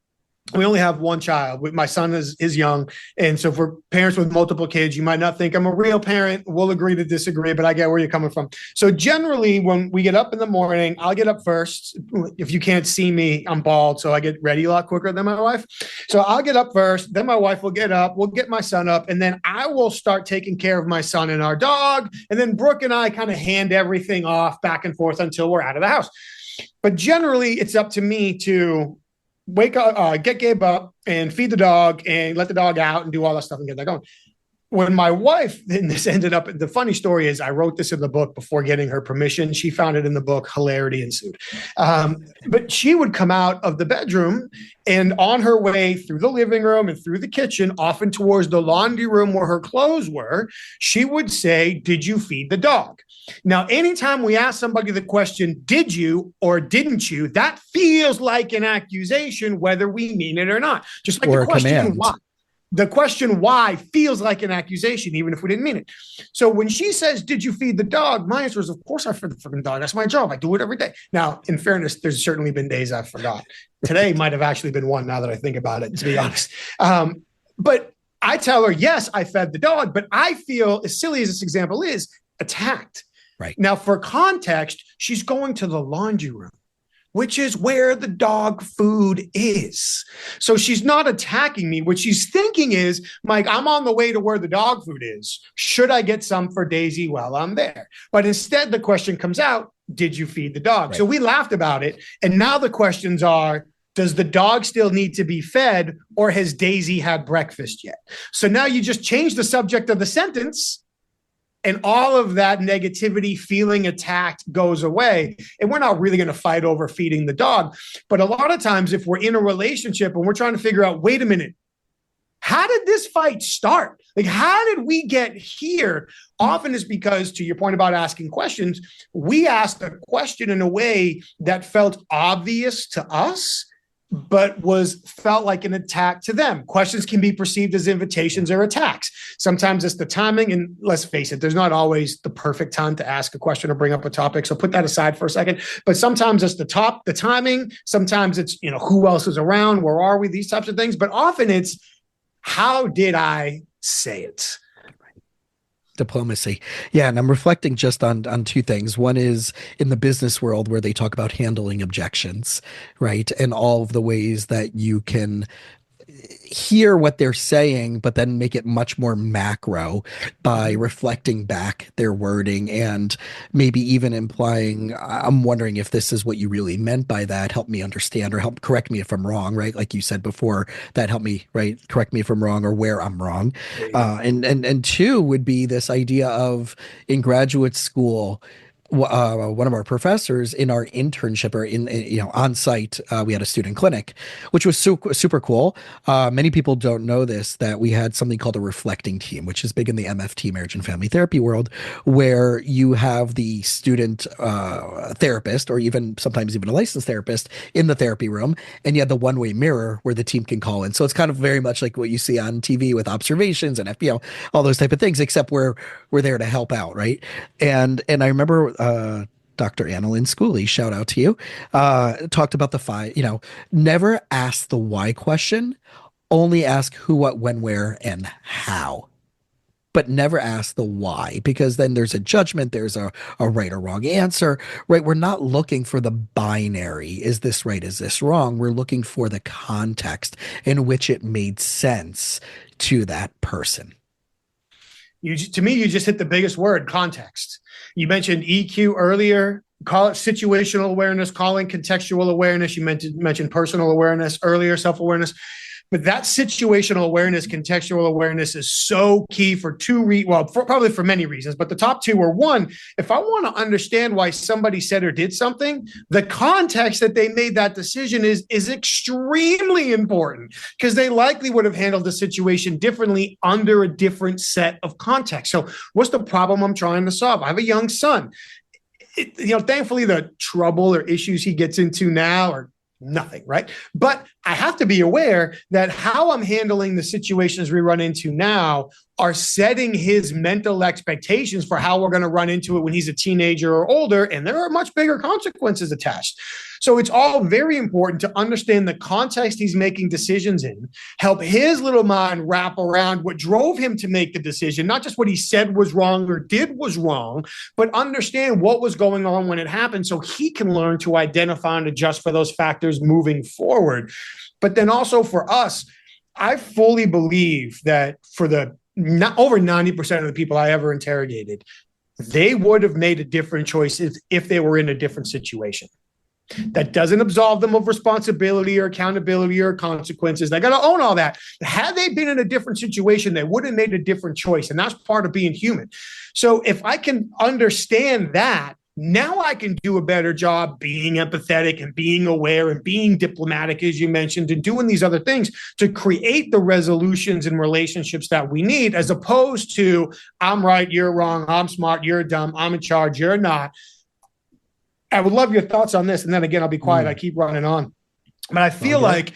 we only have one child. My son is young. And so for parents with multiple kids, you might not think I'm a real parent. We'll agree to disagree, but I get where you're coming from. So generally, when we get up in the morning, I'll get up first. If you can't see me, I'm bald, so I get ready a lot quicker than my wife. So I'll get up first. Then my wife will get up. We'll get my son up. And then I will start taking care of my son and our dog. And then Brooke and I kind of hand everything off back and forth until we're out of the house. But generally, it's up to me to wake up, get Gabe up and feed the dog and let the dog out and do all that stuff and get that going. When my wife, then this ended up, the funny story is I wrote this in the book before getting her permission. She found it in the book. Hilarity ensued. But she would come out of the bedroom and on her way through the living room and through the kitchen, often towards the laundry room where her clothes were, she would say, "Did you feed the dog?" Now, anytime we ask somebody the question, did you or didn't you, that feels like an accusation, whether we mean it or not. Just like or the question command. why. The question why feels like an accusation, even if we didn't mean it. So when she says, "Did you feed the dog?" my answer is, of course I fed the freaking dog. That's my job. I do it every day. Now, in fairness, there's certainly been days I forgot. Today might have actually been one now that I think about it, to be honest. But I tell her, yes, I fed the dog, but I feel, as silly as this example is, attacked. Right. Now, for context, she's going to the laundry room, which is where the dog food is. So she's not attacking me. What she's thinking is, Mike, I'm on the way to where the dog food is. Should I get some for Daisy while I'm there? But instead, the question comes out, did you feed the dog? Right. So we laughed about it. And now the questions are, does the dog still need to be fed, or has Daisy had breakfast yet? So now you just change the subject of the sentence, and all of that negativity, feeling attacked, goes away. And we're not really going to fight over feeding the dog. But a lot of times, if we're in a relationship and we're trying to figure out, wait a minute, how did this fight start? Like, how did we get here? Often is because, to your point about asking questions, we asked a question in a way that felt obvious to us, but felt like an attack to them. Questions can be perceived as invitations or attacks. Sometimes it's the timing, and let's face it, there's not always the perfect time to ask a question or bring up a topic. So put that aside for a second. But sometimes it's the timing. Sometimes it's, who else is around? Where are we? These types of things. But often it's, how did I say it? Diplomacy. Yeah. And I'm reflecting just on two things. One is in the business world where they talk about handling objections, right? And all of the ways that you can hear what they're saying, but then make it much more macro by reflecting back their wording and maybe even implying, I'm wondering if this is what you really meant by that. Help me understand, or help correct me if I'm wrong, right? Like you said before, that help me, right? Correct me if I'm wrong or where I'm wrong. And two would be this idea of, in graduate school, one of our professors in our internship, or on site, we had a student clinic, which was super cool. Many people don't know this, that we had something called a reflecting team, which is big in the MFT, marriage and family therapy world, where you have the student therapist, or sometimes even a licensed therapist, in the therapy room, and you have the one-way mirror where the team can call in. So it's kind of very much like what you see on TV with observations and FBO, all those type of things, except we're there to help out, right? And I remember Dr. Annalyn Schooley, shout out to you, talked about the 5, never ask the why question, only ask who, what, when, where, and how. But never ask the why, because then there's a judgment, there's a right or wrong answer, right? We're not looking for the binary, is this right, is this wrong? We're looking for the context in which it made sense to that person. To me, you just hit the biggest word, context. You mentioned EQ earlier. Call it situational awareness, calling contextual awareness. You mentioned personal awareness earlier, self-awareness. But that situational awareness, contextual awareness is so key for probably for many reasons. But the top two are: one, if I want to understand why somebody said or did something, the context that they made that decision is extremely important, because they likely would have handled the situation differently under a different set of context. So what's the problem I'm trying to solve? I have a young son. Thankfully, the trouble or issues he gets into now are nothing, right? But I have to be aware that how I'm handling the situations we run into now are setting his mental expectations for how we're going to run into it when he's a teenager or older, and there are much bigger consequences attached. So it's all very important to understand the context he's making decisions in, help his little mind wrap around what drove him to make the decision, not just what he said was wrong or did was wrong, but understand what was going on when it happened so he can learn to identify and adjust for those factors moving forward. But then also for us, I fully believe that for over 90% of the people I ever interrogated, they would have made a different choice if they were in a different situation. That doesn't absolve them of responsibility or accountability or consequences. They got to own all that. Had they been in a different situation, they would have made a different choice. And that's part of being human. So if I can understand that, now I can do a better job being empathetic and being aware and being diplomatic, as you mentioned, and doing these other things to create the resolutions and relationships that we need, as opposed to I'm right, you're wrong, I'm smart, you're dumb, I'm in charge, you're not. I would love your thoughts on this. And then again, I'll be quiet. I keep running on. But I feel like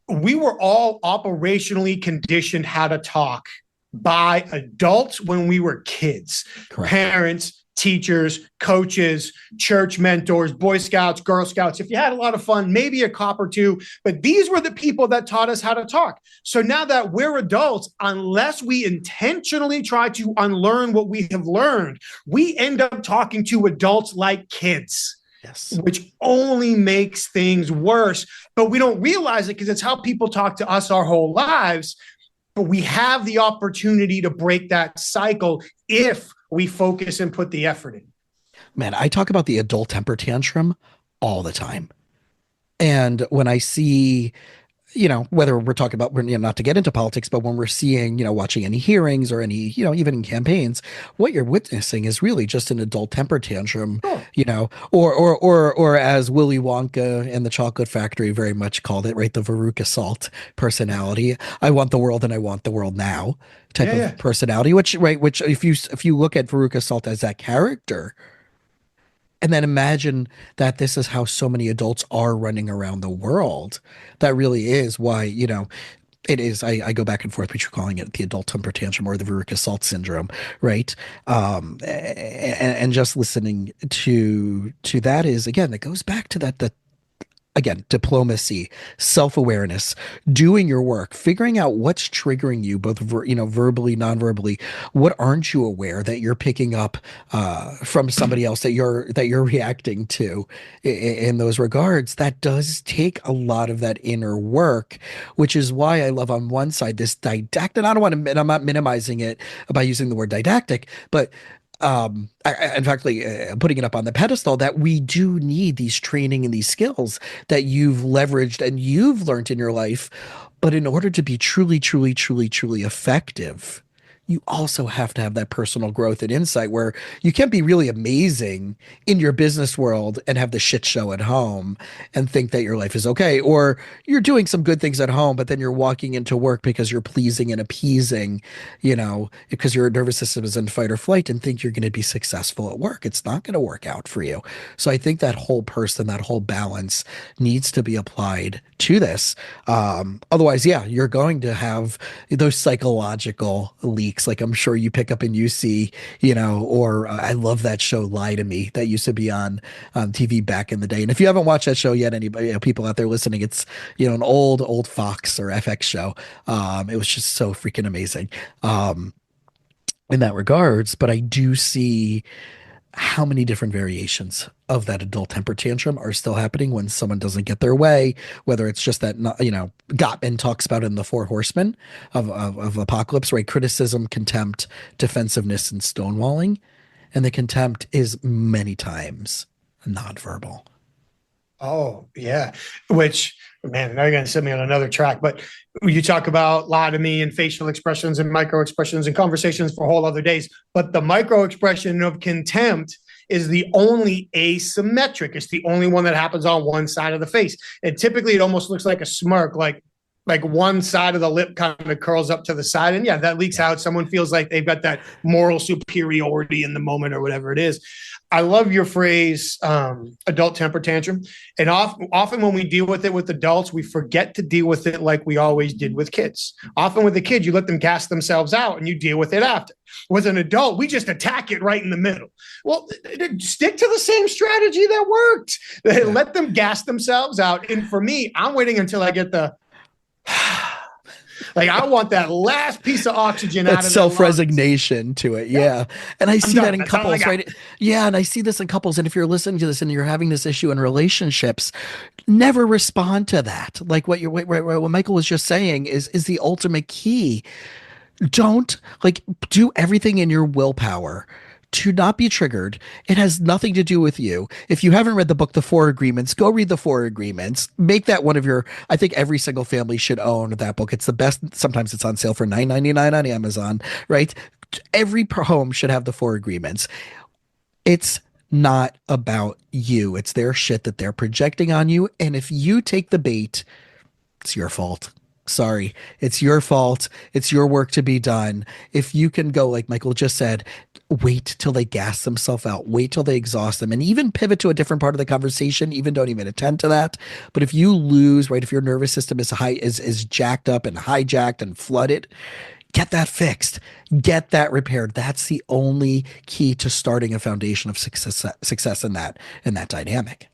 we were all operationally conditioned how to talk by adults when we were kids. Correct. Parents, teachers, coaches, church mentors, Boy Scouts, Girl Scouts. If you had a lot of fun, maybe a cop or two, but these were the people that taught us how to talk. So now that we're adults, unless we intentionally try to unlearn what we have learned, we end up talking to adults like kids. Yes. Which only makes things worse, but we don't realize it because it's how people talk to us our whole lives. But we have the opportunity to break that cycle if we focus and put the effort in. Man, I talk about the adult temper tantrum all the time. And when I see, whether we're talking about, not to get into politics, but when we're seeing, watching any hearings or any, even in campaigns, what you're witnessing is really just an adult temper tantrum, sure. Or as Willy Wonka and the Chocolate Factory very much called it, right? The Veruca Salt personality. I want the world and I want the world now type of personality, which if you look at Veruca Salt as that character, and then imagine that this is how so many adults are running around the world. That really is why, it is. I go back and forth between calling it the adult temper tantrum or the Veruca Salt syndrome, right? And just listening to that is, again, it goes back to that again, diplomacy, self-awareness, doing your work, figuring out what's triggering you, both verbally, non-verbally. What aren't you aware that you're picking up from somebody else that you're reacting to in those regards? That does take a lot of that inner work, which is why I love on one side this didactic. And I don't want to, I'm not minimizing it by using the word didactic, but in fact, putting it up on the pedestal, that we do need these training and these skills that you've leveraged and you've learned in your life. But in order to be truly, truly, truly, truly effective, you also have to have that personal growth and insight where you can't be really amazing in your business world and have the shit show at home and think that your life is okay. Or you're doing some good things at home, but then you're walking into work because you're pleasing and appeasing, because your nervous system is in fight or flight and think you're going to be successful at work. It's not going to work out for you. So I think that whole person, that whole balance needs to be applied to this. Otherwise, you're going to have those psychological leaks, like I'm sure you pick up and you see, or I love that show Lie to Me that used to be on TV back in the day. And if you haven't watched that show yet, anybody, people out there listening, it's, an old Fox or FX show. It was just so freaking amazing in that regards. But I do see how many different variations of that adult temper tantrum are still happening when someone doesn't get their way, whether it's just that, Gottman talks about in the Four Horsemen of Apocalypse, right? Criticism, contempt, defensiveness, and stonewalling. And the contempt is many times nonverbal. Oh, yeah. Which, man, now you're going to send me on another track. But you talk about lie to me and facial expressions and micro expressions and conversations for whole other days. But the micro expression of contempt is the only asymmetric. It's the only one that happens on one side of the face. And typically it almost looks like a smirk, like one side of the lip kind of curls up to the side. And yeah, that leaks out. Someone feels like they've got that moral superiority in the moment or whatever it is. I love your phrase, adult temper tantrum. And often when we deal with it with adults, we forget to deal with it like we always did with kids. Often with the kid, you let them gas themselves out and you deal with it after. With an adult, we just attack it right in the middle. Well, stick to the same strategy that worked. Let them gas themselves out. And for me, I'm waiting until I get the like I want that last piece of oxygen out of self-resignation to it. Yeah. And I see that in couples, right? Yeah. And I see this in couples. And if you're listening to this and you're having this issue in relationships, never respond to that. Like what Michael was just saying is the ultimate key. Don't do everything in your willpower to not be triggered. It has nothing to do with you. If you haven't read the book, The Four Agreements, go read The Four Agreements. Make that one of your, I think every single family should own that book. It's the best. Sometimes it's on sale for $9.99 on Amazon, right? Every home should have The Four Agreements. It's not about you. It's their shit that they're projecting on you. And if you take the bait, it's your fault. Sorry, it's your fault. It's your work to be done. If you can go, like Michael just said, wait till they gas themselves out, wait till they exhaust them, and even pivot to a different part of the conversation. Even don't even attend to that. But if you lose, right, if your nervous system is jacked up and hijacked and flooded, get that fixed, get that repaired. That's the only key to starting a foundation of success in that dynamic.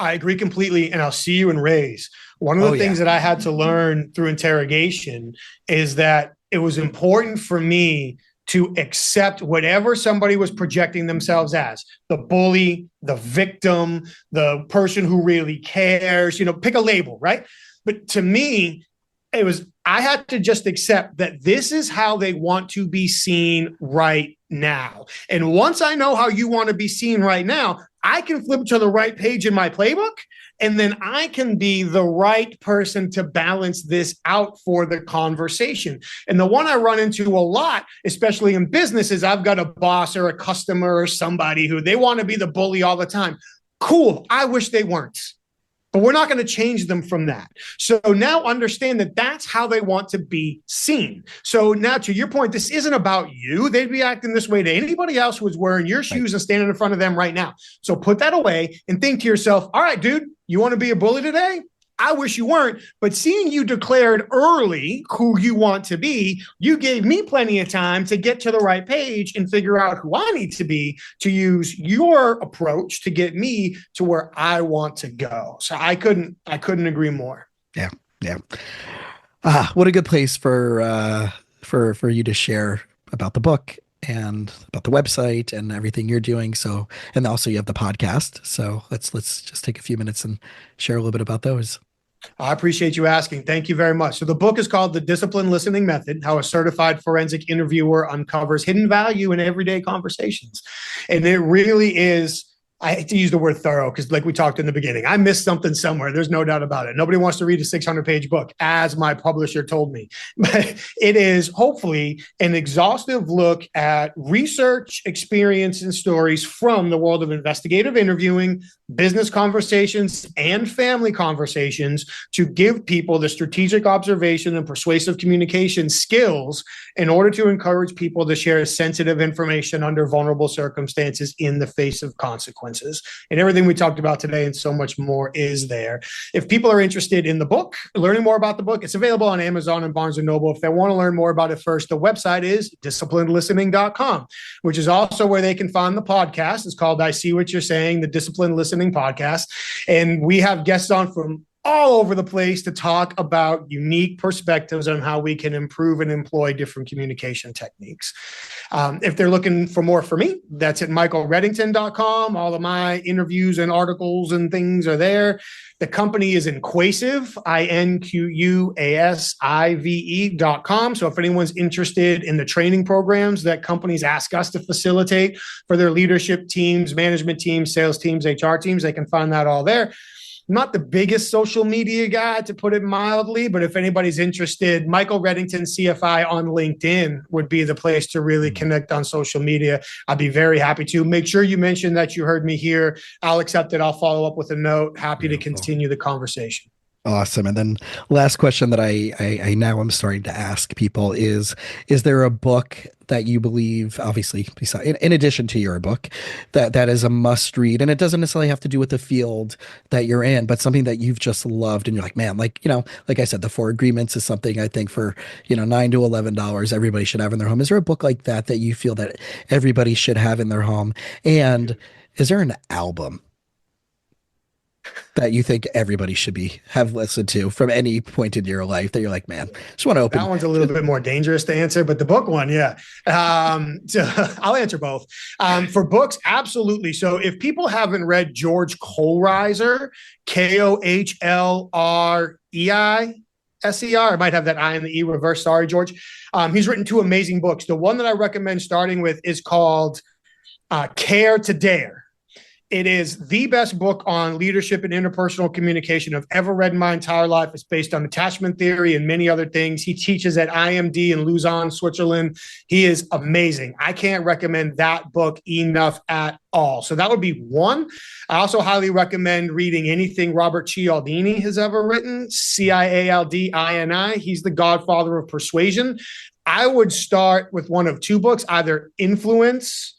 I agree completely, and I'll see you in Raise. One of the things that I had to learn through interrogation is that it was important for me to accept whatever somebody was projecting themselves as, the bully, the victim, the person who really cares, pick a label, right? But to me, I had to just accept that this is how they want to be seen right now. And once I know how you want to be seen right now, I can flip to the right page in my playbook, and then I can be the right person to balance this out for the conversation. And the one I run into a lot, especially in business, is I've got a boss or a customer or somebody who they want to be the bully all the time. Cool. I wish they weren't. But we're not going to change them from that. So now understand that that's how they want to be seen. So now to your point, this isn't about you. They'd be acting this way to anybody else who was wearing your shoes and standing in front of them right now. So put that away and think to yourself, all right, dude, you want to be a bully today? I wish you weren't, but seeing you declared early who you want to be, you gave me plenty of time to get to the right page and figure out who I need to be to use your approach to get me to where I want to go. So I couldn't agree more. Yeah. Yeah. What a good place for you to share about the book and about the website and everything you're doing. So, and also you have the podcast. So let's just take a few minutes and share a little bit about those. I appreciate you asking. Thank you very much. So the book is called The Disciplined Listening Method, How a Certified Forensic Interviewer Uncovers Hidden Value in Everyday Conversations. And it really is, I hate to use the word thorough because like we talked in the beginning, I missed something somewhere. There's no doubt about it. Nobody wants to read a 600-page book, as my publisher told me. But it is hopefully an exhaustive look at research, experience, and stories from the world of investigative interviewing, business conversations, and family conversations to give people the strategic observation and persuasive communication skills in order to encourage people to share sensitive information under vulnerable circumstances in the face of consequences. And everything we talked about today and so much more is there. If people are interested in the book, learning more about the book, it's available on Amazon and Barnes & Noble. If they want to learn more about it first, the website is disciplinedlistening.com, which is also where they can find the podcast. It's called I See What You're Saying, the Disciplined Listening Podcast. And we have guests on from all over the place to talk about unique perspectives on how we can improve and employ different communication techniques. If they're looking for more from me, that's at michaelreddington.com. All of my interviews and articles and things are there. The company is Inquasive, INQUASIVE.com. So if anyone's interested in the training programs that companies ask us to facilitate for their leadership teams, management teams, sales teams, HR teams, they can find that all there. not the biggest social media guy, to put it mildly, but if anybody's interested, Michael Reddington, CFI on LinkedIn would be the place to really connect on social media. I'd be very happy to. Make sure you mention that you heard me here. I'll accept it. I'll follow up with a note. Happy to continue the conversation. Awesome. And then last question that I now am starting to ask people is there a book that you believe, obviously, in addition to your book, that is a must read? And it doesn't necessarily have to do with the field that you're in, but something that you've just loved and you're like, man, like, like I said, the Four Agreements is something I think for, $9 to $11, everybody should have in their home. Is there a book like that you feel that everybody should have in their home? And is there an album that you think everybody should have listened to from any point in your life that you're like, man, just want to open? That one's a little bit more dangerous to answer, but the book one, yeah. So I'll answer both. For books, absolutely. So if people haven't read George Kohlreiser, Kohlreiser, I might have that I and the E reversed. Sorry, George. He's written 2 amazing books. The one that I recommend starting with is called Care to Dare. It is the best book on leadership and interpersonal communication I've ever read in my entire life. It's based on attachment theory and many other things. He teaches at IMD in Lausanne, Switzerland. He is amazing. I can't recommend that book enough at all. So that would be one. I also highly recommend reading anything Robert Cialdini has ever written, Cialdini. He's the godfather of persuasion. I would start with one of 2 books, either Influence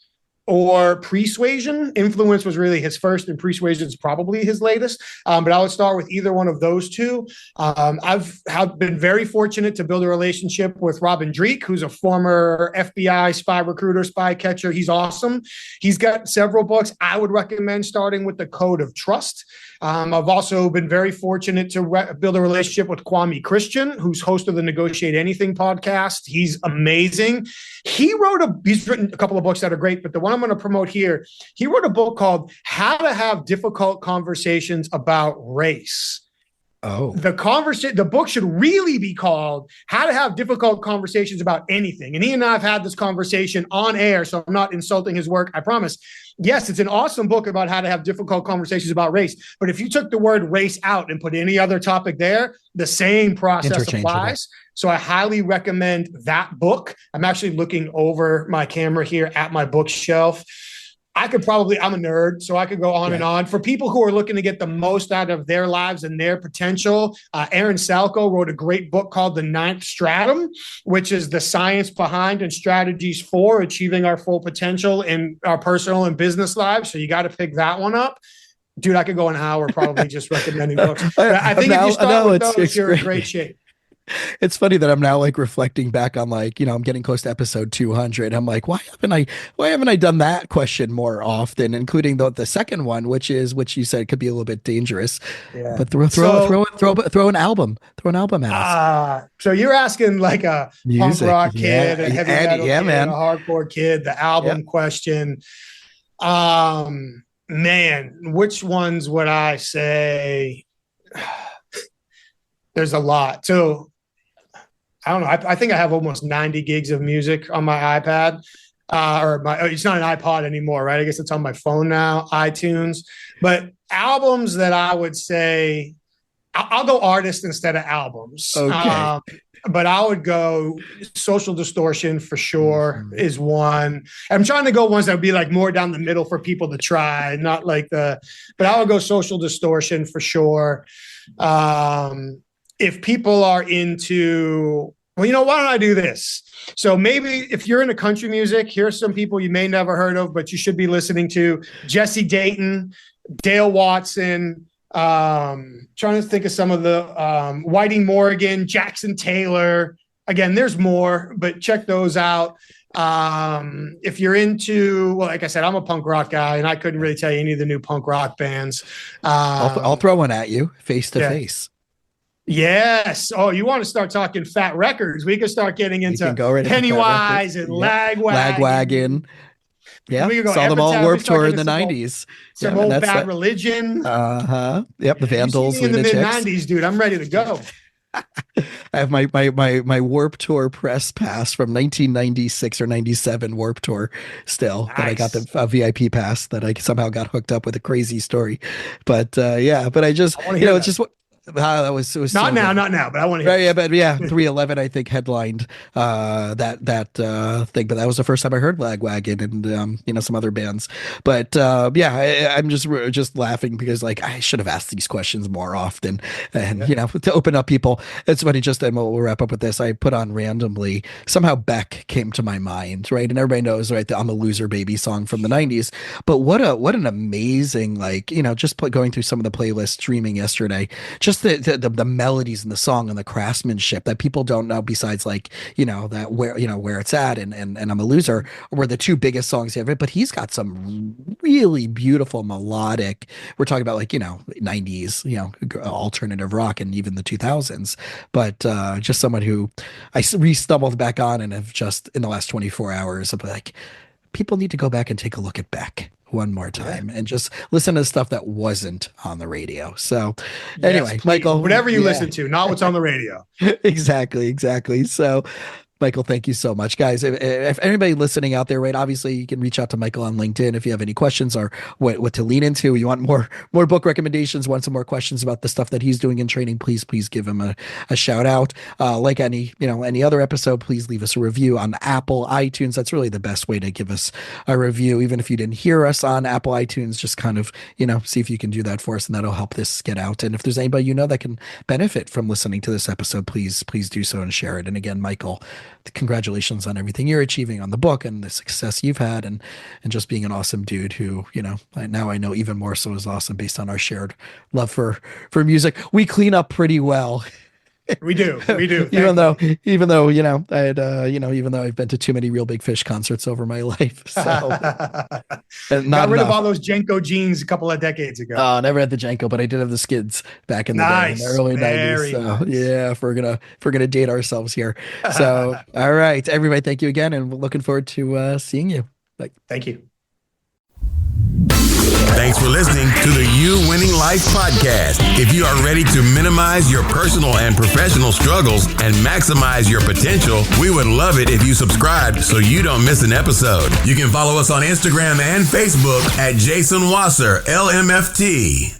or Persuasion. Influence was really his first, and Persuasion is probably his latest. But I would start with either one of those 2. I've been very fortunate to build a relationship with Robin Dreek, who's a former FBI spy recruiter, spy catcher. He's awesome. He's got several books. I would recommend starting with The Code of Trust. I've also been very fortunate to build a relationship with Kwame Christian, who's host of the Negotiate Anything podcast. He's amazing. He's written a couple of books that are great, but the one I'm going to promote here, he wrote a book called How to Have Difficult Conversations About Race. Oh, the book should really be called How to Have Difficult Conversations About Anything. And he and I have had this conversation on air, so I'm not insulting his work, I promise. Yes, it's an awesome book about how to have difficult conversations about race. But if you took the word race out and put any other topic there, the same process applies. So I highly recommend that book. I'm actually looking over my camera here at my bookshelf. I'm a nerd, so I could go on and on. For people who are looking to get the most out of their lives and their potential, Aaron Salko wrote a great book called The Ninth Stratum, which is the science behind and strategies for achieving our full potential in our personal and business lives. So you got to pick that one up. Dude, I could go an hour probably just recommending books. But I think if you start with those, you're in great shape. It's funny that I'm now like reflecting back on I'm getting close to episode 200. I'm like, why haven't I done that question more often, including the second one, which you said could be a little bit dangerous. Yeah. But throw an album at us. So you're asking like a music, punk rock kid, a heavy metal kid, man. A hardcore kid, the album question. Man, which ones would I say? There's a lot. So I don't know. I think I have almost 90 gigs of music on my iPad, it's not an iPod anymore, right? I guess it's on my phone now, iTunes. But albums that I would say, I'll go artist instead of albums. Okay. But I would go Social Distortion for sure is one. I'm trying to go ones that would be like more down the middle for people to try, not like but I would go Social Distortion for sure. If people are into, why don't I do this? So maybe if you're into country music, here's some people you may never heard of, but you should be listening to: Jesse Dayton, Dale Watson, trying to think of some of the Whitey Morgan, Jackson Taylor. Again, there's more, but check those out. If you're into, like I said, I'm a punk rock guy, and I couldn't really tell you any of the new punk rock bands. I'll throw one at you, Face to Face. Yes. Oh, you want to start talking Fat Records? We can start getting into Pennywise and Lagwagon. Yeah, saw them all Warped Tour in the 90s. Some old Bad Religion. Yep, the Vandals. In the mid-90s, dude. I'm ready to go. I have my Warp Tour press pass from 1996 or 97 Warp Tour still that I got the Nice. VIP pass that I somehow got hooked up with a crazy story. But yeah, but I just, I want to hear it's that. just what that was, it was Not so now, good. not now, but I want to hear Right, yeah, this. but yeah, 311 I think headlined that thing, but that was the first time I heard Lagwagon and some other bands. But yeah, I'm just laughing because like I should have asked these questions more often, and Yeah. to open up people. It's funny. Just and we'll wrap up with this. I put on randomly somehow Beck came to my mind, right, and everybody knows right the I'm a Loser Baby song from the 90s. But what an amazing just going through some of the playlists streaming yesterday, just the melodies in the song and the craftsmanship that people don't know besides that where it's at and I'm a Loser were the two biggest songs ever. But he's got some really beautiful melodic. We're talking about 90s alternative rock and even the 2000s. But just someone who I re-stumbled back on and have just in the last 24 hours of like people need to go back and take a look at Beck one more Yeah. time and just listen to stuff that wasn't on the radio. So Yes, anyway, please. Michael, Whatever you yeah, listen to, not what's on the radio. exactly. So Michael, thank you so much, guys. If anybody listening out there, right, obviously you can reach out to Michael on LinkedIn if you have any questions or what to lean into. You want more book recommendations, want some more questions about the stuff that he's doing in training, please give him a shout out. Like any other episode, please leave us a review on Apple iTunes. That's really the best way to give us a review. Even if you didn't hear us on Apple iTunes, just kind of, see if you can do that for us, and that'll help this get out. And if there's anybody that can benefit from listening to this episode, please do so and share it. And again, Michael, congratulations on everything you're achieving on the book and the success you've had and just being an awesome dude who, now I know even more so is awesome based on our shared love for music. We clean up pretty well. We do. even though I had even though I've been to too many Real Big Fish concerts over my life. So Got rid of all those Jenko jeans a couple of decades ago. Never had the Jenko, but I did have the skids back in the day in the early 90s. So nice. yeah, if we're gonna date ourselves here. So all right, everybody, thank you again, and we're looking forward to seeing you. Thank you. Thanks for listening to the You Winning Life podcast. If you are ready to minimize your personal and professional struggles and maximize your potential, we would love it if you subscribe so you don't miss an episode. You can follow us on Instagram and Facebook at Jason Wasser, LMFT.